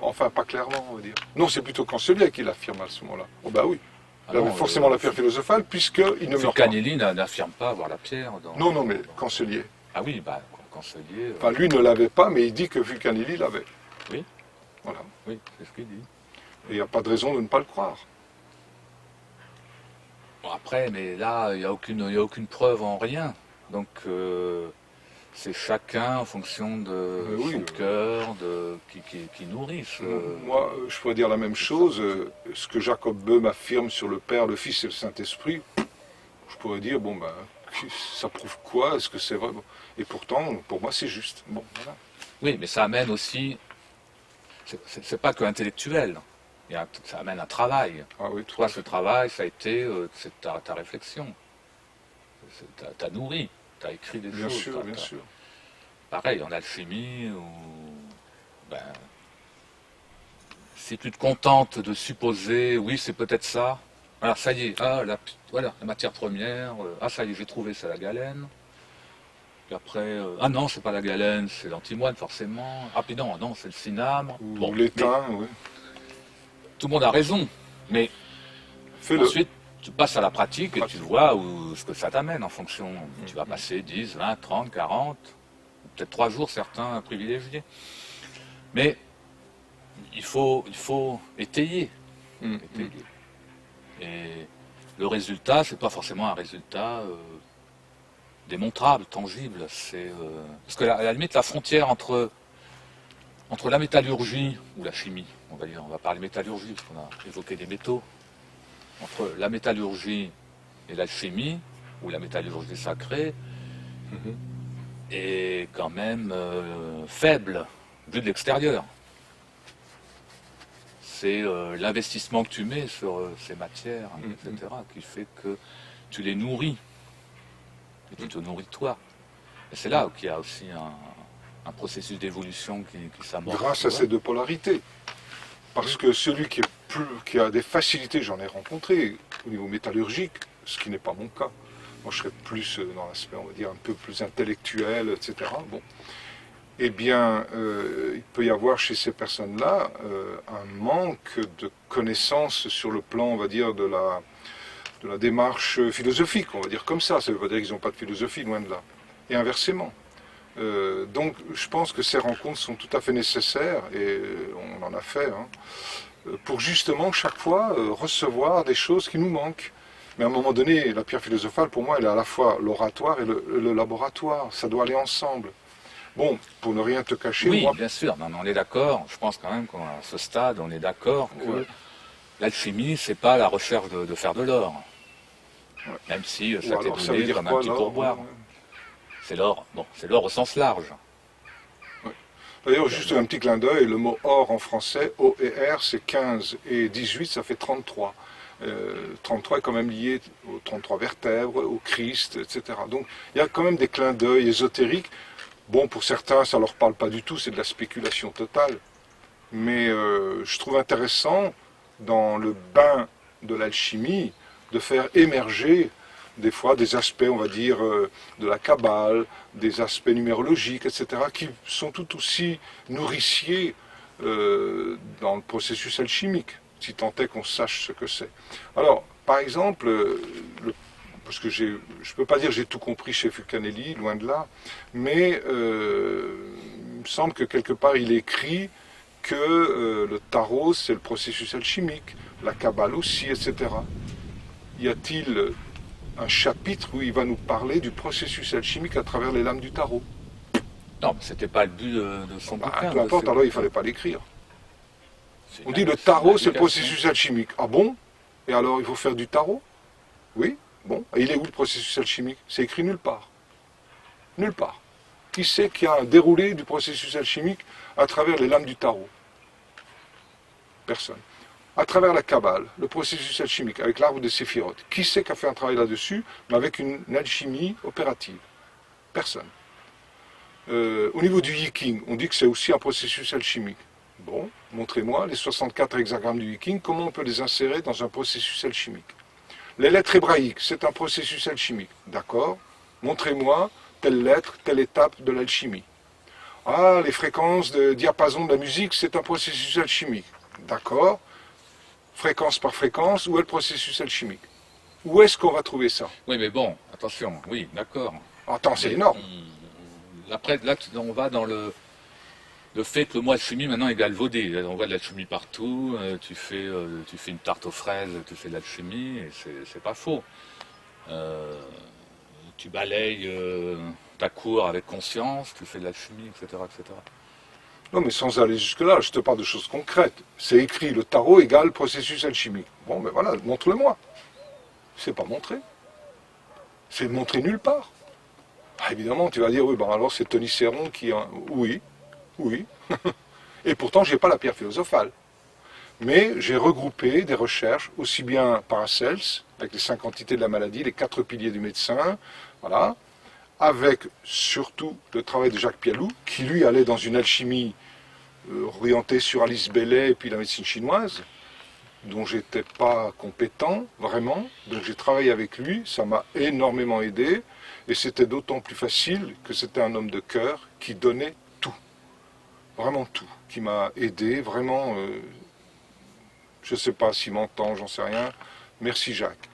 Enfin, pas clairement, on va dire. Non, c'est plutôt Cancelier qui l'affirme à ce moment-là. Oh, bah oui. Ah Il avait non, forcément la pierre philosophale, puisqu'il ne meurt pas. Fulcanelli n'affirme pas avoir la pierre. Non, non, mais Cancelier. Ah oui, bah, Cancelier... Enfin, lui ne l'avait pas, mais il dit que Fulcanelli l'avait. Oui, Voilà. oui, c'est ce qu'il dit. Et il n'y a pas de raison de ne pas le croire. Bon, après, mais là, il n'y a aucune preuve en rien. Donc, c'est chacun en fonction de Oui, son cœur, qui nourrit. Moi, je pourrais dire la même chose. Ce que Jacob Böhm affirme sur le Père, le Fils et le Saint-Esprit, je pourrais dire, bon, ben, ça prouve quoi? Est-ce que c'est vrai? Bon. Et pourtant, pour moi, c'est juste. Bon, voilà. Oui, mais ça amène aussi. C'est pas que intellectuel. Ça amène un travail. Ah oui, tout Toi, à ce fait. travail, ça a été c'est ta réflexion. T'as nourri, t'as écrit des Bien choses. sûr, bien sûr. Pareil, en alchimie, ben, si tu te contentes de supposer, oui, c'est peut-être ça. Alors ça y est, voilà, la matière première, ça y est, j'ai trouvé, c'est la galène. Puis après, ah non, c'est pas la galène, c'est l'antimoine forcément. Ah puis non, non, c'est le cinabre. Ou Bon, mais l'étain, oui. tout le monde a raison. Mais Fais-le. ensuite, tu passes à la pratique et tu Pratique. vois ce que ça t'amène en fonction. Tu vas passer 10, 20, 30, 40, peut-être 3 jours, certains privilégiés. Mais il faut étayer. Mm, mm. étayer. Et le résultat, c'est pas forcément un résultat démontrable, tangible. Parce que à la limite, la frontière entre la métallurgie ou la chimie, on va parler métallurgie parce qu'on a évoqué des métaux, entre la métallurgie et l'alchimie, ou la métallurgie sacrée, Mhm. est quand même faible, vu de l'extérieur. C'est l'investissement que tu mets sur ces matières, etc., qui fait que tu les nourris, et tu te nourris de toi. Et c'est là qu'il y a aussi un processus d'évolution qui s'amorce. Grâce à ces deux polarités. Parce que celui qui a des facilités, j'en ai rencontré au niveau métallurgique, ce qui n'est pas mon cas. Moi, je serais plus dans l'aspect, on va dire, un peu plus intellectuel, etc. Bon. Eh bien, il peut y avoir chez ces personnes-là un manque de connaissances sur le plan, on va dire, de la démarche philosophique, on va dire comme ça. Ça ne veut pas dire qu'ils n'ont pas de philosophie, loin de là. Et inversement. Donc, je pense que ces rencontres sont tout à fait nécessaires, et on en a fait, hein, pour justement chaque fois recevoir des choses qui nous manquent. Mais à un moment donné, la pierre philosophale, pour moi, elle est à la fois l'oratoire et le laboratoire. Ça doit aller ensemble. Bon, pour ne rien te cacher, Oui, moi, bien sûr, non, mais on est d'accord. Je pense quand même qu'à ce stade, on est d'accord que ouais, l'alchimie, c'est pas la recherche de faire de l'or. ouais. Même si Ou ça t'est alors ça veut donné dire comme un quoi petit là? pourboire. Ouais, ouais. C'est l'or, bon, c'est l'or au sens large. D'ailleurs, juste un petit clin d'œil, le mot or en français, O et R, c'est 15, et 18, ça fait 33. 33 est quand même lié aux 33 vertèbres, au Christ, etc. Donc il y a quand même des clins d'œil ésotériques. Bon, pour certains, ça ne leur parle pas du tout, c'est de la spéculation totale. Mais je trouve intéressant, dans le bain de l'alchimie, de faire émerger des fois des aspects, on va dire, de la Kabbale, des aspects numérologiques, etc., qui sont tout aussi nourriciers dans le processus alchimique, si tant est qu'on sache ce que c'est. Alors, par exemple, parce que je ne peux pas dire que j'ai tout compris chez Fulcanelli, loin de là, mais il me semble que quelque part il écrit que le tarot c'est le processus alchimique, la Kabbale aussi, etc. Y a-t-il un chapitre où il va nous parler du processus alchimique à travers les lames du tarot? Non, mais c'était pas le but de son bouquin. Peu importe, alors il ne fallait pas l'écrire. C'est On une- dit le c'est une tarot c'est le indication. processus alchimique. Ah bon? Et alors il faut faire du tarot? Oui, bon. Et il est où le processus alchimique? C'est écrit nulle part. Nulle part. Qui sait qu'il y a un déroulé du processus alchimique à travers les lames du tarot? Personne. À travers la Kabbale, le processus alchimique, avec l'arbre de Séphiroth. Qui c'est qui a fait un travail là-dessus, mais avec une alchimie opérative? Personne. Au niveau du Yiking, on dit que c'est aussi un processus alchimique. Bon, montrez-moi les 64 hexagrammes du Yiking, comment on peut les insérer dans un processus alchimique? Les lettres hébraïques, c'est un processus alchimique. D'accord? Montrez-moi telle lettre, telle étape de l'alchimie. Ah, les fréquences de diapason de la musique, c'est un processus alchimique. D'accord? Fréquence par fréquence, où est le processus alchimique? Où est-ce qu'on va trouver ça? Oui, mais bon, attention, oui, d'accord. Attends, c'est Mais énorme. après, là, on va dans le fait que le mot alchimie maintenant est galvaudé. On voit de l'alchimie partout. Tu fais une tarte aux fraises, tu fais de l'alchimie, et c'est pas faux. Euh, Tu balayes ta cour avec conscience, tu fais de l'alchimie, etc., etc. Non, mais sans aller jusque-là, je te parle de choses concrètes. C'est écrit, le tarot égale processus alchimique. Bon, ben voilà, montre-le-moi. C'est pas montré. C'est montré nulle part. Ah, évidemment, tu vas dire, oui, ben alors c'est Tony Chéron qui... Oui, oui. Et pourtant, j'ai pas la pierre philosophale. Mais j'ai regroupé des recherches, aussi bien Paracels, avec les 5 entités de la maladie, les 4 piliers du médecin, voilà, avec surtout le travail de Jacques Pialou, qui lui allait dans une alchimie orientée sur Alice Bailey et puis la médecine chinoise, dont j'étais pas compétent, vraiment. Donc j'ai travaillé avec lui, ça m'a énormément aidé, et c'était d'autant plus facile que c'était un homme de cœur qui donnait tout, vraiment tout, qui m'a aidé, vraiment, je ne sais pas s'il m'entend, j'en sais rien. Merci Jacques.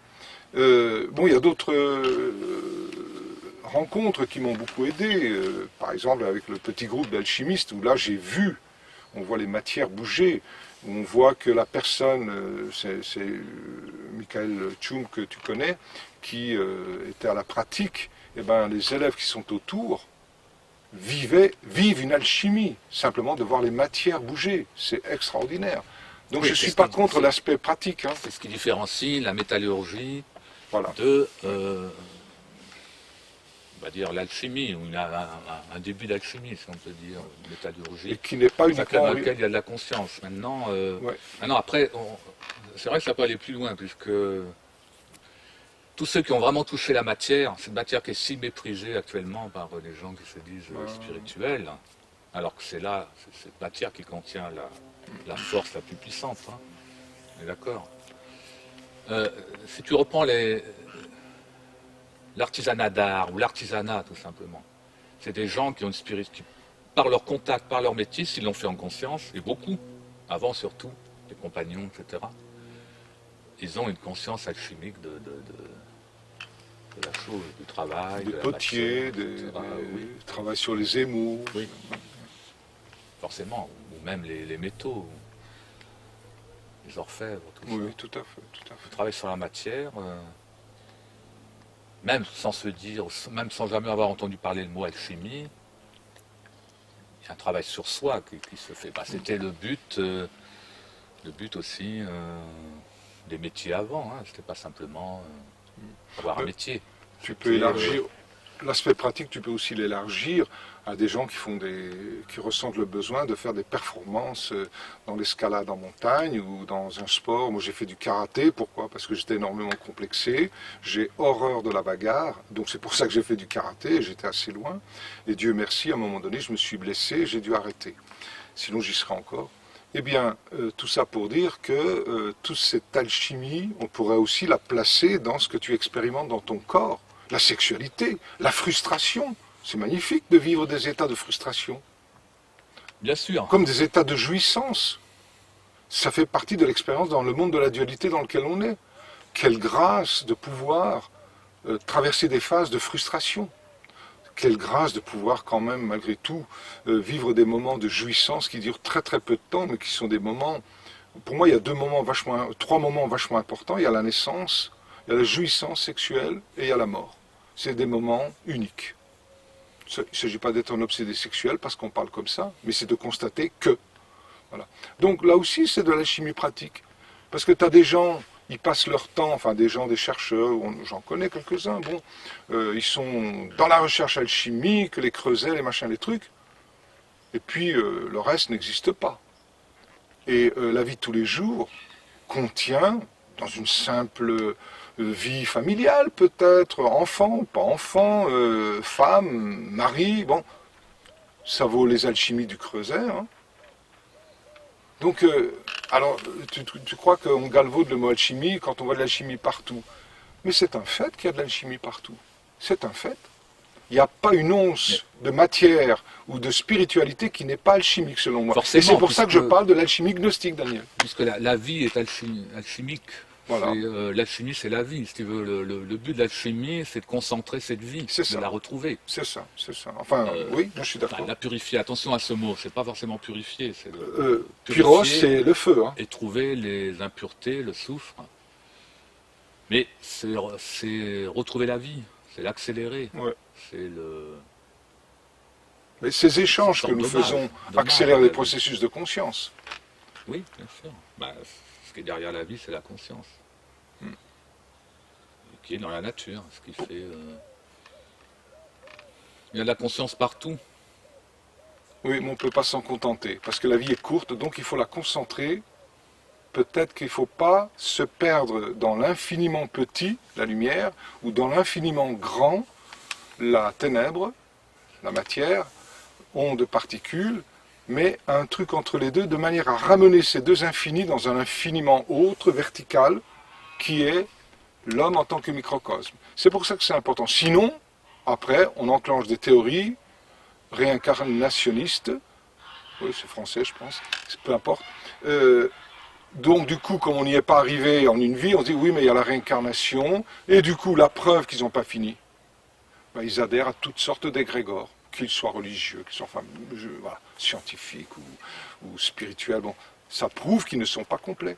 Bon, il y a d'autres rencontres qui m'ont beaucoup aidé, par exemple avec le petit groupe d'alchimistes, où là j'ai vu, on voit les matières bouger, où on voit que la personne, c'est Michael Tchoum que tu connais, qui était à la pratique, et ben, les élèves qui sont autour vivent une alchimie, simplement de voir les matières bouger, c'est extraordinaire. Donc Oui, je ne suis pas contre l'aspect pratique. Hein. C'est ce qui différencie la métallurgie Voilà. de, on va dire, l'alchimie, où il y a un début d'alchimie, si on peut dire, métallurgie. Et qui n'est pas uniquement... Dans lequel il y a de la conscience. Maintenant, ouais. maintenant après, c'est vrai que ça peut aller plus loin, puisque tous ceux qui ont vraiment touché la matière, cette matière qui est si méprisée actuellement par les gens qui se disent spirituels, alors que c'est là, c'est cette matière qui contient la force la plus puissante. Hein. On est d'accord. Si tu reprends l'artisanat d'art ou l'artisanat tout simplement, c'est des gens qui ont une qui, par leur contact, par leur métier, s'ils l'ont fait en conscience, et beaucoup, avant surtout, les compagnons, etc., ils ont une conscience alchimique de la chose, du travail, des de la potiers, matière, oui. travail sur les émaux. Oui, forcément, ou même les métaux, les orfèvres, tout ça. Oui, tout à fait, tout à fait. Travailler sur la matière, même sans se dire, même sans jamais avoir entendu parler le mot alchimie, il y a un travail sur soi qui se fait. Bah, c'était le but aussi des métiers avant. Hein. C'était pas simplement avoir un métier. Tu peux élargir l'aspect pratique, tu peux aussi l'élargir à des gens qui ressentent le besoin de faire des performances dans l'escalade en montagne ou dans un sport. Moi j'ai fait du karaté, pourquoi? Parce que j'étais énormément complexé, j'ai horreur de la bagarre, donc c'est pour ça que j'ai fait du karaté, j'étais assez loin, et Dieu merci, à un moment donné je me suis blessé, j'ai dû arrêter, sinon j'y serais encore. Eh bien, tout ça pour dire que toute cette alchimie, on pourrait aussi la placer dans ce que tu expérimentes dans ton corps. La sexualité, la frustration. C'est magnifique de vivre des états de frustration. Bien sûr. Comme des états de jouissance. Ça fait partie de l'expérience dans le monde de la dualité dans lequel on est. Quelle grâce de pouvoir traverser des phases de frustration. Quelle grâce de pouvoir quand même, malgré tout, vivre des moments de jouissance qui durent très très peu de temps, mais qui sont des moments... Pour moi, il y a trois moments vachement importants. Il y a la naissance, il y a la jouissance sexuelle et il y a la mort. C'est des moments uniques. Il ne s'agit pas d'être un obsédé sexuel parce qu'on parle comme ça, mais c'est de constater que. Voilà. Donc là aussi, c'est de la chimie pratique. Parce que tu as des gens, ils passent leur temps, enfin des gens, des chercheurs, j'en connais quelques-uns, bon, ils sont dans la recherche alchimique, les creusets, les machins, les trucs, et puis le reste n'existe pas. Et la vie de tous les jours contient, dans une simple vie familiale peut-être, enfant, pas enfant, femme, mari, bon, ça vaut les alchimies du creuset. Hein. Donc, alors, tu crois qu'on galvaude le mot alchimie quand on voit de l'alchimie partout. Mais c'est un fait qu'il y a de l'alchimie partout. C'est un fait. Il n'y a pas une once de matière ou de spiritualité qui n'est pas alchimique selon moi. Et c'est pour ça que je parle de l'alchimie gnostique, Daniel. Puisque la vie est alchimique. Voilà. L'alchimie, c'est la vie. Si tu veux, le but de l'alchimie, c'est de concentrer cette vie, de la retrouver. C'est ça, c'est ça. Enfin, oui, je suis d'accord. Enfin, la purifier. Attention à ce mot. C'est pas forcément purifier. C'est Pyros, c'est le feu. Hein. Et trouver les impuretés, le soufre. Mais c'est retrouver la vie. C'est l'accélérer. Ouais. C'est le. Mais ces échanges que nous faisons accélèrent les processus de conscience. Oui, bien sûr. Bah, ce qui est derrière la vie, c'est la conscience. Qui est dans la nature, ce qui fait... Il y a de la conscience partout. Oui, mais on ne peut pas s'en contenter, parce que la vie est courte, donc il faut la concentrer peut-être qu'il ne faut pas se perdre dans l'infiniment petit, la lumière, ou dans l'infiniment grand, la ténèbre, la matière, onde, particules, mais un truc entre les deux, de manière à ramener ces deux infinis dans un infiniment autre, vertical, qui est l'homme en tant que microcosme. C'est pour ça que c'est important. Sinon, après, on enclenche des théories réincarnationnistes, oui, c'est français, je pense, peu importe. Donc, du coup, comme on n'y est pas arrivé en une vie, on dit oui, mais il y a la réincarnation, et du coup, la preuve qu'ils n'ont pas fini. Ben, ils adhèrent à toutes sortes d'égrégores, qu'ils soient religieux, qu'ils soient voilà, scientifiques ou spirituels. Bon, ça prouve qu'ils ne sont pas complets.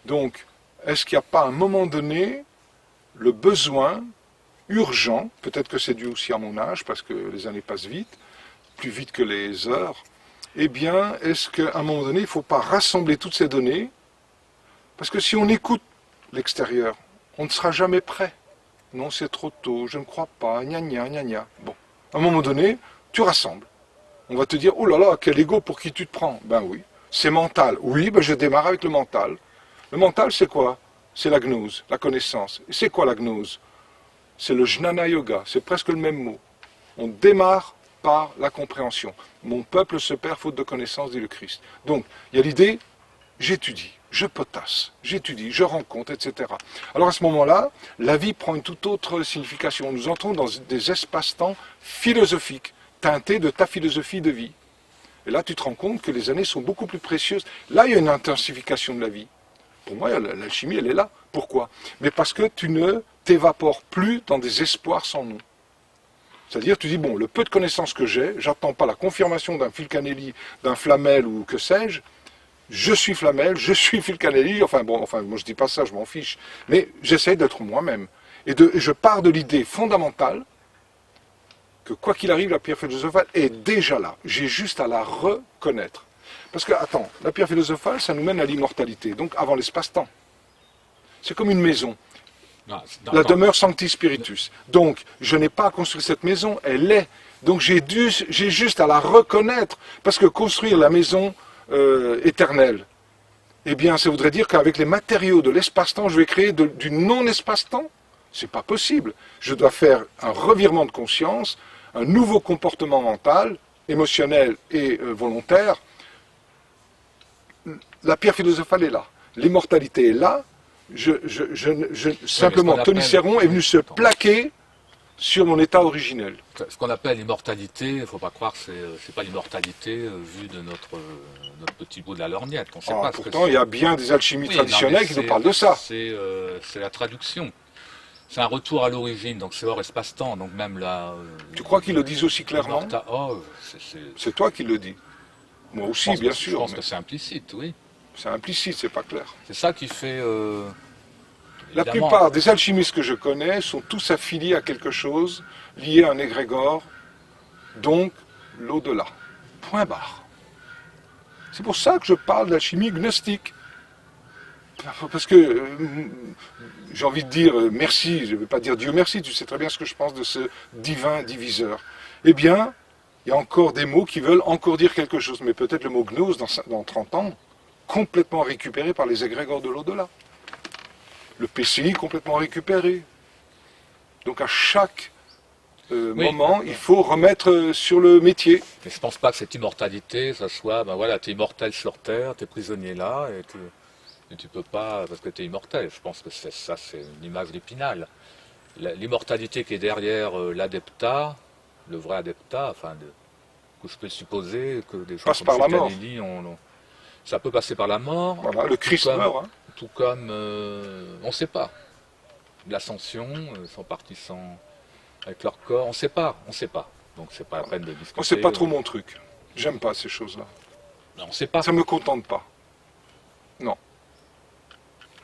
Donc, est-ce qu'il n'y a pas à un moment donné le besoin urgent, peut-être que c'est dû aussi à mon âge, parce que les années passent vite, plus vite que les heures, eh bien, est-ce qu'à un moment donné, il ne faut pas rassembler toutes ces données? Parce que si on écoute l'extérieur, on ne sera jamais prêt. Non, c'est trop tôt, je ne crois pas, gna gna gna gna. Bon, à un moment donné, tu rassembles. On va te dire, oh là là, quel ego, pour qui tu te prends? Ben oui, c'est mental. Oui, ben je démarre avec le mental. Le mental, c'est quoi? C'est la gnose, la connaissance. Et c'est quoi la gnose? C'est le jnana yoga, c'est presque le même mot. On démarre par la compréhension. Mon peuple se perd faute de connaissance, dit le Christ. Donc, il y a l'idée, j'étudie, je potasse, j'étudie, je rencontre, etc. Alors à ce moment-là, la vie prend une toute autre signification. Nous entrons dans des espaces-temps philosophiques, teintés de ta philosophie de vie. Et là, tu te rends compte que les années sont beaucoup plus précieuses. Là, il y a une intensification de la vie. Pour moi, l'alchimie, elle est là. Pourquoi? Mais parce que tu ne t'évapores plus dans des espoirs sans nom. C'est-à-dire, tu dis, bon, le peu de connaissances que j'ai, j'attends pas la confirmation d'un Fulcanelli, d'un Flamel ou que sais-je. Je suis Flamel, je suis Fulcanelli, enfin, moi je dis pas ça, je m'en fiche. Mais j'essaie d'être moi-même. Et je pars de l'idée fondamentale que quoi qu'il arrive, la pierre philosophale est déjà là. J'ai juste à la reconnaître. Parce que, attends, la pierre philosophale, ça nous mène à l'immortalité, donc avant l'espace-temps. C'est comme une maison. La demeure Sancti Spiritus. Donc, je n'ai pas à construire cette maison, elle est. Donc, j'ai juste à la reconnaître. Parce que construire la maison éternelle, eh bien, ça voudrait dire qu'avec les matériaux de l'espace-temps, je vais créer du non-espace-temps. C'est pas possible. Je dois faire un revirement de conscience, un nouveau comportement mental, émotionnel et volontaire. La pierre philosophale est là. L'immortalité est là. Simplement, Tony Serron est venu se plaquer sur mon état originel. Ce qu'on appelle l'immortalité, il ne faut pas croire que c'est pas l'immortalité vue de notre petit bout de la lorgnette. On sait pas pourtant, il y a bien des alchimies traditionnelles qui nous parlent de ça. C'est la traduction. C'est un retour à l'origine, donc c'est hors espace-temps. Donc même là. Tu crois qu'ils le disent aussi clairement? C'est toi qui le dis. Moi aussi, bien sûr. Je pense que c'est implicite, oui. C'est implicite, c'est pas clair. C'est ça qui fait. La plupart des alchimistes que je connais sont tous affiliés à quelque chose, liés à un égrégore, donc l'au-delà. Point barre. C'est pour ça que je parle d'alchimie gnostique. Parce que j'ai envie de dire merci, je ne vais pas dire Dieu merci, tu sais très bien ce que je pense de ce divin diviseur. Eh bien, il y a encore des mots qui veulent encore dire quelque chose, mais peut-être le mot gnose dans 30 ans, complètement récupéré par les égrégores de l'au-delà. Le PCI complètement récupéré. Donc à chaque moment, il faut remettre sur le métier. Mais je ne pense pas que cette immortalité, ça soit, ben voilà, tu es immortel sur Terre, tu es prisonnier là, et tu peux pas, parce que tu es immortel. Je pense que c'est une image d'Épinal. L'immortalité qui est derrière l'adepta, le vrai adepta, que je peux supposer que des gens comme Fulcanelli ça peut passer par la mort. Voilà, le Christ meurt. Hein. Tout comme, on ne sait pas. L'ascension, ils sont partis avec leur corps, on ne sait pas. Donc c'est pas la peine de discuter. Moi, c'est pas trop mon truc. J'aime pas ces choses-là. Non, on sait pas. Ça me contente pas. Non.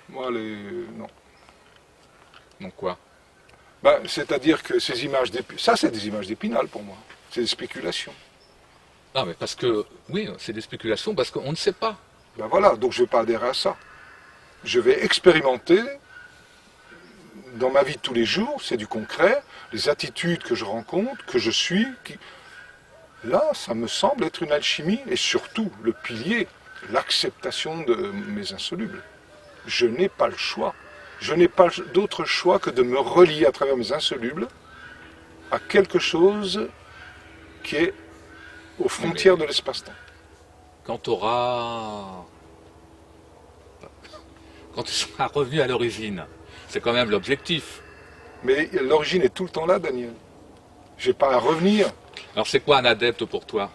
Moi, non. Donc quoi? C'est-à-dire que ces images ça, c'est des images d'Épinal pour moi. C'est des spéculations. Non, mais parce que, oui, c'est des spéculations parce qu'on ne sait pas. Ben voilà, donc je ne vais pas adhérer à ça. Je vais expérimenter dans ma vie de tous les jours, c'est du concret, les attitudes que je rencontre, que je suis. Là, ça me semble être une alchimie, et surtout le pilier, l'acceptation de mes insolubles. Je n'ai pas le choix. Je n'ai pas d'autre choix que de me relier à travers mes insolubles à quelque chose qui est aux frontières de l'espace-temps. Quand tu seras revenu à l'origine, c'est quand même l'objectif. Mais l'origine est tout le temps là, Daniel. Je n'ai pas à revenir. Alors c'est quoi un adepte pour toi?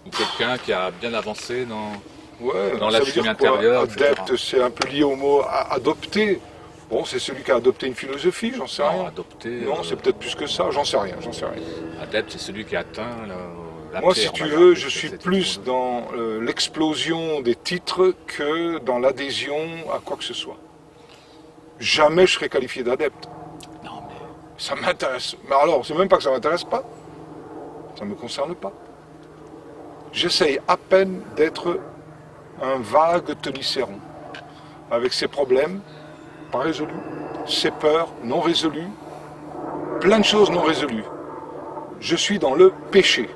Ou quelqu'un qui a bien avancé dans Ouais, la ça veut chimie dire quoi? intérieure, etc. Adepte, c'est un peu lié au mot adopter. Bon, c'est celui qui a adopté une philosophie, j'en sais Non, rien. adopté. Non, c'est peut-être plus que ça, j'en sais rien. Adepte, c'est celui qui atteint la Moi, pierre, si tu voilà, veux, parce je que suis c'est plus une- dans l'explosion des titres que dans l'adhésion à quoi que ce soit. Jamais je serai qualifié d'adepte. Non, mais Ça m'intéresse. Mais alors, c'est même pas que ça m'intéresse pas. Ça ne me concerne pas. J'essaye à peine d'être un vague tenicéron, avec ses problèmes pas résolus, ses peurs non résolues, plein de choses non résolues. Je suis dans le péché.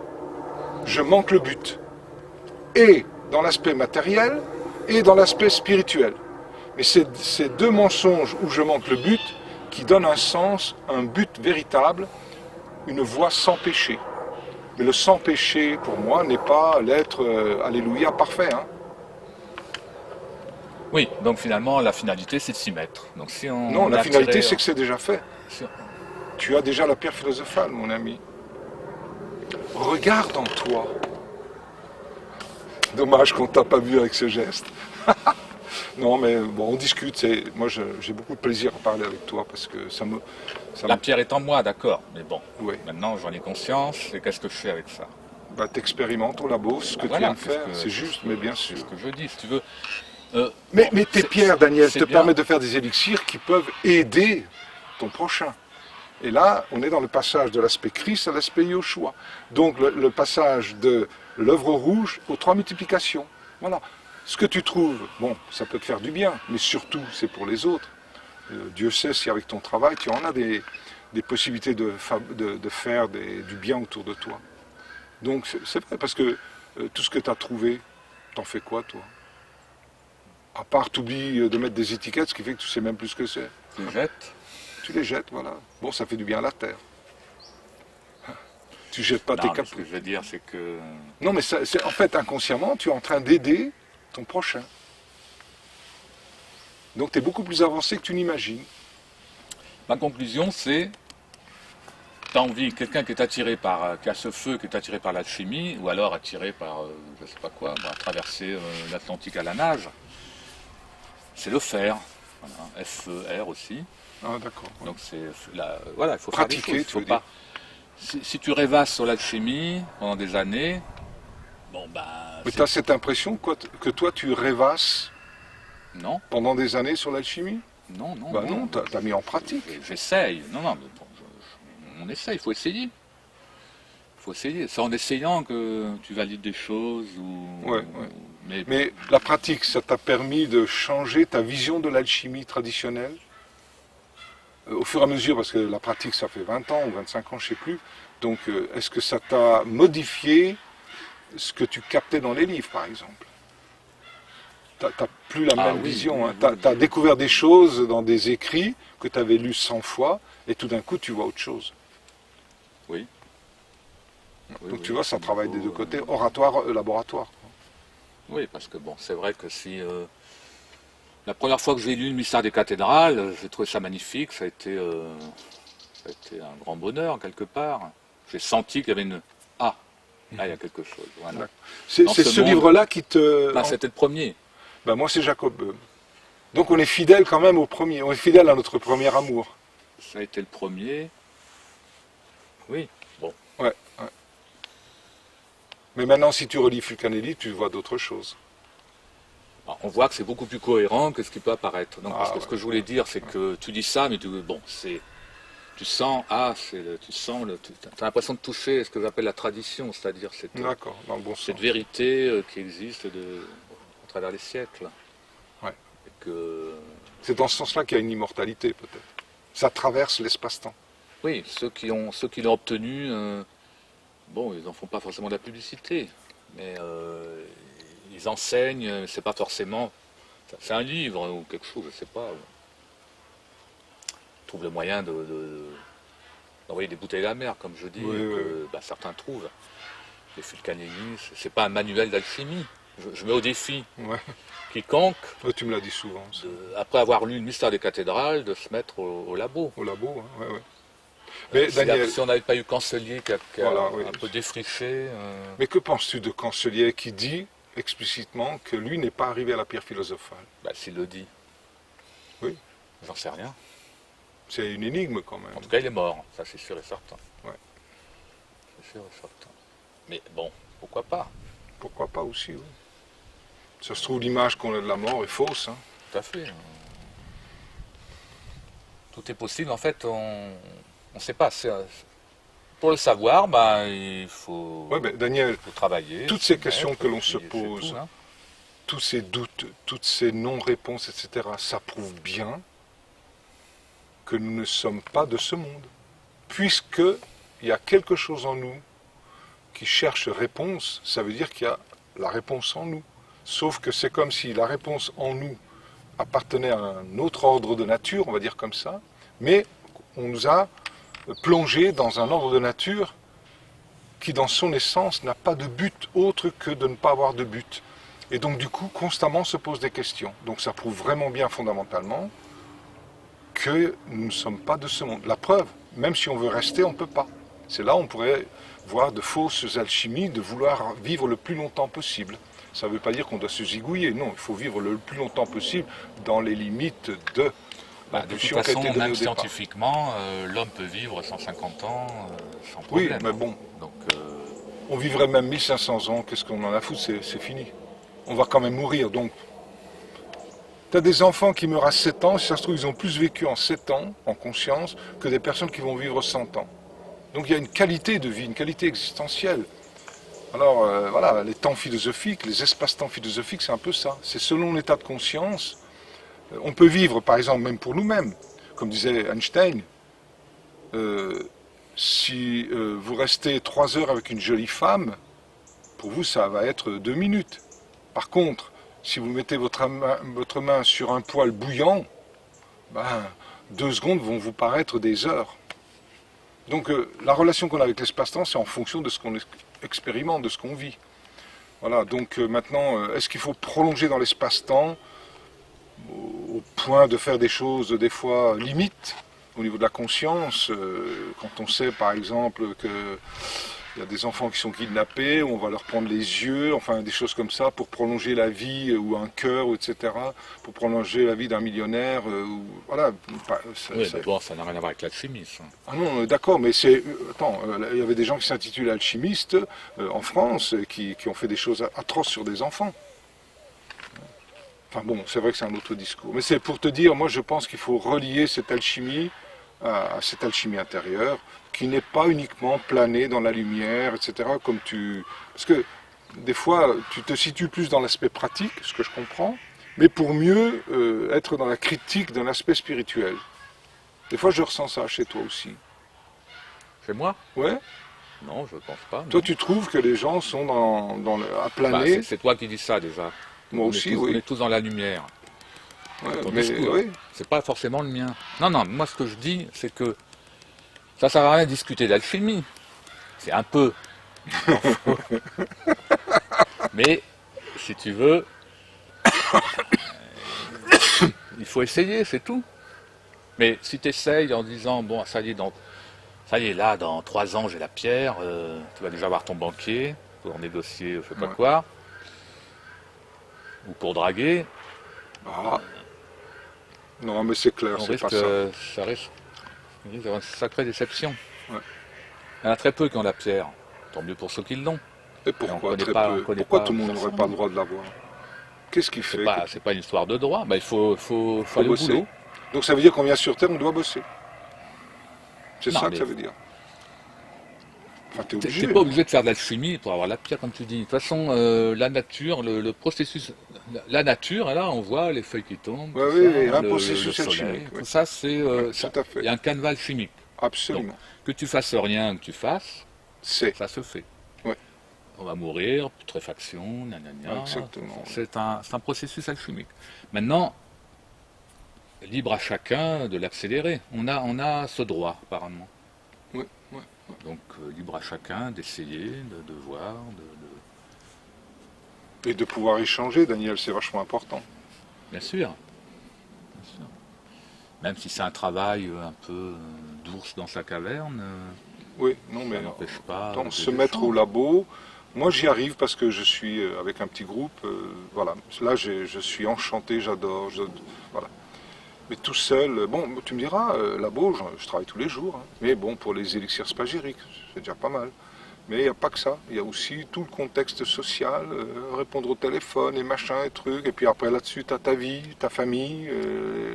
Je manque le but. Et dans l'aspect matériel, et dans l'aspect spirituel. Mais c'est ces deux mensonges où je manque le but qui donnent un sens, un but véritable, une voie sans péché. Mais le sans péché, pour moi, n'est pas l'être, alléluia, parfait. Hein. oui, donc finalement, la finalité, c'est de s'y mettre. Donc si on Non, la a finalité, tiré- c'est que c'est déjà fait. si on- Tu as déjà la pierre philosophale, mon ami. Regarde en toi. Dommage qu'on ne t'a pas vu avec ce geste. Non, mais bon, on discute. Moi, j'ai beaucoup de plaisir à parler avec toi parce que La pierre est en moi, d'accord, mais bon, Oui. maintenant j'en ai conscience, et qu'est-ce que je fais avec ça? Bah, t'expérimentes au labo ce que Voilà, tu viens de faire. c'est ce C'est que- juste, c'est ce mais que- bien C'est sûr. ce que je dis, si tu veux. Mais tes c'est- pierres, Daniel, c'est te bien. permettent de faire des élixirs qui peuvent aider ton prochain. Et là, on est dans le passage de l'aspect Christ à l'aspect Yoshua. Donc le passage de l'œuvre rouge aux trois multiplications. Voilà. Ce que tu trouves, bon, ça peut te faire du bien, mais surtout, c'est pour les autres. Dieu sait si avec ton travail, tu en as des possibilités de faire du bien autour de toi. Donc c'est vrai, parce que tout ce que tu as trouvé, t'en fais quoi, toi? À part t'oublies de mettre des étiquettes, ce qui fait que tu sais même plus ce que c'est. Tu jettes. Tu les jettes, voilà. Bon, ça fait du bien à la terre. Tu jettes pas Non, tes mais ce capous. que je veux dire, c'est que Non, mais en fait, inconsciemment, tu es en train d'aider ton prochain. Donc tu es beaucoup plus avancé que tu n'imagines. ma conclusion, c'est tu as envie, quelqu'un qui est attiré qui a ce feu, qui est attiré par l'alchimie, ou alors attiré par, je sais pas quoi, traverser l'Atlantique à la nage, c'est le faire. Voilà. F-E-R aussi. Ah, d'accord. Donc voilà, il faut faire Pratiquer, des choses. tu Faut veux pas. Si tu rêvasses sur l'alchimie pendant des années, bon ben. Mais tu as cette impression que toi, tu rêvasses Non, pendant des années sur l'alchimie? non, non. Bah non, tu as mis en pratique. J'essaye. Non, non, mais bon, on essaye, il faut essayer. Il faut essayer. C'est en essayant que tu valides des choses Ouais. Mais Mais la pratique, ça t'a permis de changer ta vision de l'alchimie traditionnelle au fur et à mesure, parce que la pratique, ça fait 20 ans ou 25 ans, je ne sais plus. Donc, est-ce que ça t'a modifié ce que tu captais dans les livres, par exemple? Tu n'as plus la même oui, vision. oui, Tu oui, as découvert des choses dans des écrits que tu avais lus 100 fois, et tout d'un coup, tu vois autre chose. oui. Donc, tu vois, ça travaille des deux côtés, oratoire, laboratoire. Oui, parce que bon, c'est vrai que si la première fois que j'ai lu le mystère des cathédrales, j'ai trouvé ça magnifique, ça a été un grand bonheur quelque part. J'ai senti qu'il y avait là il y a quelque chose. Voilà. D'accord. C'est Dans ce monde- livre-là qui te... Bah, c'était le premier. Ben, moi, c'est Jacob Böhm. Donc, on est fidèle quand même au premier. On est fidèle à notre premier amour. Ça a été le premier. Oui. Bon. Ouais. Mais maintenant, si tu relis Fulcanelli, tu vois d'autres choses. Alors, on voit que c'est beaucoup plus cohérent que ce qui peut apparaître. Donc, parce que ouais. ce que je voulais dire, c'est que tu dis ça, mais tu sens, tu as l'impression de toucher ce que j'appelle la tradition, c'est-à-dire D'accord, dans le bon sens. cette vérité qui existe à travers les siècles. Ouais. Et que, C'est dans ce sens-là qu'il y a une immortalité, peut-être. Ça traverse l'espace-temps. oui, ceux qui l'ont obtenu, bon, ils n'en font pas forcément de la publicité, mais ils enseignent, c'est pas forcément. C'est un livre ou quelque chose, je sais pas. Ils trouvent le moyen d'envoyer des bouteilles à la mer, comme je dis, Oui, et oui, que bah, certains trouvent. Les Fulcanelli, c'est pas un manuel d'alchimie. Je mets au défi ouais. quiconque, Ouais, tu me l'as dit souvent, ça. après avoir lu le mystère des cathédrales, de se mettre au labo. Au labo, hein, ouais, ouais. Mais Si, Daniel, si on n'avait pas eu Cancelier qui a voilà, oui. un peu défriché, Mais que penses-tu de Cancelier qui dit explicitement que lui n'est pas arrivé à la pierre philosophale? bah, s'il le dit, Oui. j'en sais rien. C'est une énigme quand même. En tout cas, il est mort, ça c'est sûr et certain. Ouais. C'est sûr et certain. Mais bon, pourquoi pas? Pourquoi pas aussi, oui. Ça se trouve, l'image qu'on a de la mort est fausse. Hein. Tout à fait. Tout est possible, en fait, on ne sait pas. Pour le savoir, bah, il faut, Ouais, ben, Daniel, faut travailler. toutes se ces questions mettre, que l'on et se puis c'est pose, tout, hein. tous ces doutes, toutes ces non-réponses, etc., ça prouve bien que nous ne sommes pas de ce monde. Puisqu'il y a quelque chose en nous qui cherche réponse, ça veut dire qu'il y a la réponse en nous. Sauf que c'est comme si la réponse en nous appartenait à un autre ordre de nature, on va dire comme ça, mais on nous a plongé dans un ordre de nature qui, dans son essence, n'a pas de but autre que de ne pas avoir de but. Et donc, du coup, constamment se pose des questions. Donc, ça prouve vraiment bien, fondamentalement, que nous ne sommes pas de ce monde. La preuve, même si on veut rester, on ne peut pas. C'est là où on pourrait voir de fausses alchimies, de vouloir vivre le plus longtemps possible. Ça ne veut pas dire qu'on doit se zigouiller, non, il faut vivre le plus longtemps possible dans les limites de Bah, de toute l'impulsion qui a façon, été donnée même au départ. scientifiquement, l'homme peut vivre 150 ans sans Oui, problème. mais bon, Donc, on vivrait même 1500 ans, qu'est-ce qu'on en a à foutre, c'est fini. On va quand même mourir, donc. Tu as des enfants qui meurent à 7 ans, si ça se trouve, ils ont plus vécu en 7 ans, en conscience, que des personnes qui vont vivre 100 ans. Donc il y a une qualité de vie, une qualité existentielle. Alors voilà, les temps philosophiques, les espaces-temps philosophiques, c'est un peu ça. C'est selon l'état de conscience. On peut vivre, par exemple, même pour nous-mêmes. Comme disait Einstein, si vous restez 3 heures avec une jolie femme, pour vous, ça va être 2 minutes. Par contre, si vous mettez votre main sur un poêle bouillant, ben, 2 secondes vont vous paraître des heures. Donc la relation qu'on a avec l'espace-temps, c'est en fonction de ce qu'on expérimente, de ce qu'on vit. Voilà, donc maintenant, est-ce qu'il faut prolonger dans l'espace-temps au point de faire des choses des fois limites au niveau de la conscience, quand on sait par exemple que il y a des enfants qui sont kidnappés, on va leur prendre les yeux, enfin des choses comme ça, pour prolonger la vie, ou un cœur, etc., pour prolonger la vie d'un millionnaire, voilà. oui, mais bon, ça n'a rien à voir avec l'alchimie, ça. Ah non, d'accord, mais c'est... Attends, il y avait des gens qui s'intitulaient alchimistes en France, qui ont fait des choses atroces sur des enfants. Enfin bon, c'est vrai que c'est un autre discours. Mais c'est pour te dire, moi je pense qu'il faut relier cette alchimie à cette alchimie intérieure, qui n'est pas uniquement planée dans la lumière, etc. Comme tu... Parce que des fois, tu te situes plus dans l'aspect pratique, ce que je comprends, mais pour mieux être dans la critique d'un aspect spirituel. Des fois, je ressens ça chez toi aussi. Chez moi? Ouais. Non, je ne pense pas. Toi, Non. tu trouves que les gens sont à Bah, planer. c'est toi qui dis ça déjà. Moi On est aussi, tous, on oui. est tous dans la lumière. Ouais, Ton mais discours, oui. c'est pas forcément le mien. Non, non, moi ce que je dis, c'est que ça sert à rien de discuter d'alchimie. C'est un peu. Mais, si tu veux, il faut essayer, c'est tout. Mais si tu essayes en disant, bon, ça y est, là, dans 3 ans, j'ai la pierre, tu vas déjà voir ton banquier pour négocier, je sais pas Ouais. quoi, ou pour draguer, Ah. Non, mais c'est clair, on c'est risque, pas ça. ça risque d'avoir une sacrée déception. Ouais. Il y en a très peu qui ont la pierre. Tant mieux pour ceux qui l'ont. Et pourquoi connaît très pas- on peu connaît Pourquoi pas tout le monde n'aurait pas le droit de l'avoir? Qu'est-ce qui fait que... C'est pas une histoire de droit. Bah, il faut faut aller au bosser? boulot. Donc ça veut dire qu'on vient sur Terre, on doit bosser. C'est Non, ça que mais- ça veut dire. Enfin, t'es T'es obligé. pas obligé de faire de l'alchimie pour avoir la pierre, comme tu dis. De toute façon, la nature, le processus, la nature, là, on voit les feuilles qui tombent, Ouais, tout oui, ça, oui, un le processus soleil, alchimique, oui. tout ça, c'est, Ouais, ça- tout à fait. il y a un canevas alchimique. Absolument. Que tu fasses rien, que tu fasses, C'est. ça se fait. Ouais. on va mourir, putréfaction, nanana. Exactement. C'est un processus alchimique. Maintenant, libre à chacun de l'accélérer. On a ce droit, apparemment. Oui, oui. Donc, libre à chacun d'essayer, de voir, Et de pouvoir échanger, Daniel, c'est vachement important. Bien sûr. Bien sûr. Même si c'est un travail un peu d'ours dans sa caverne, Oui, non, ça mais n'empêche pas se mettre au labo. Moi, j'y arrive parce que je suis avec un petit groupe. Voilà. Là, je suis enchanté, j'adore. Voilà. Mais tout seul, bon, tu me diras, labo, je travaille tous les jours. Hein. Mais bon, pour les élixirs spagyriques, c'est déjà pas mal. Mais il n'y a pas que ça. Il y a aussi tout le contexte social, répondre au téléphone et machin et trucs. Et puis après, là-dessus, tu as ta vie, ta famille.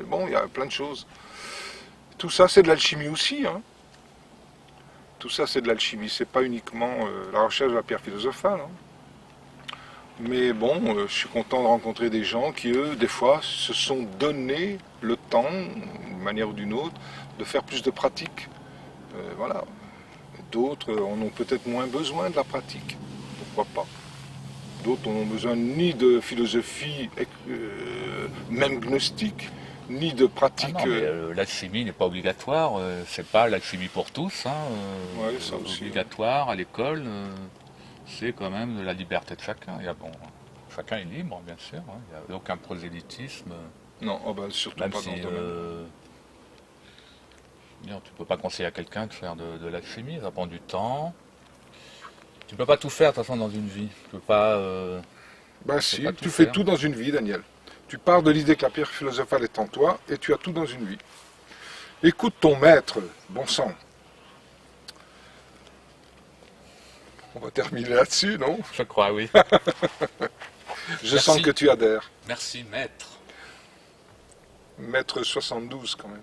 Bon, il y a plein de choses. Tout ça, c'est de l'alchimie aussi. Hein. Tout ça, c'est de l'alchimie. C'est pas uniquement la recherche de la pierre philosophale. Hein. Mais bon, je suis content de rencontrer des gens qui, eux, des fois, se sont donné le temps, d'une manière ou d'une autre, de faire plus de pratique. Voilà. D'autres en ont peut-être moins besoin de la pratique. Pourquoi pas? D'autres n'ont besoin ni de philosophie, même gnostique, ni de Ah pratique. non, mais l'alchimie n'est pas obligatoire. C'est pas l'alchimie pour tous. Hein, Ouais, ça aussi. obligatoire à l'école. C'est quand même de la liberté de chacun. Bon, chacun est libre, bien sûr. Hein, il n'y a aucun prosélytisme. Non, oh bah, surtout Même pas si dans ce domaine. tu ne peux pas conseiller à quelqu'un de faire de l'alchimie, ça prend du temps. Tu ne peux pas tout faire de toute façon dans une vie. Tu peux pas. Bah peux si, pas tout tu fais faire. tout dans une vie, Daniel. Tu pars de l'idée que la pierre philosophale est en toi et tu as tout dans une vie. Écoute ton maître, bon sang. On va terminer là-dessus, non? Je crois, oui. Je Merci. sens que tu adhères. Merci, maître. Maître 72 quand même.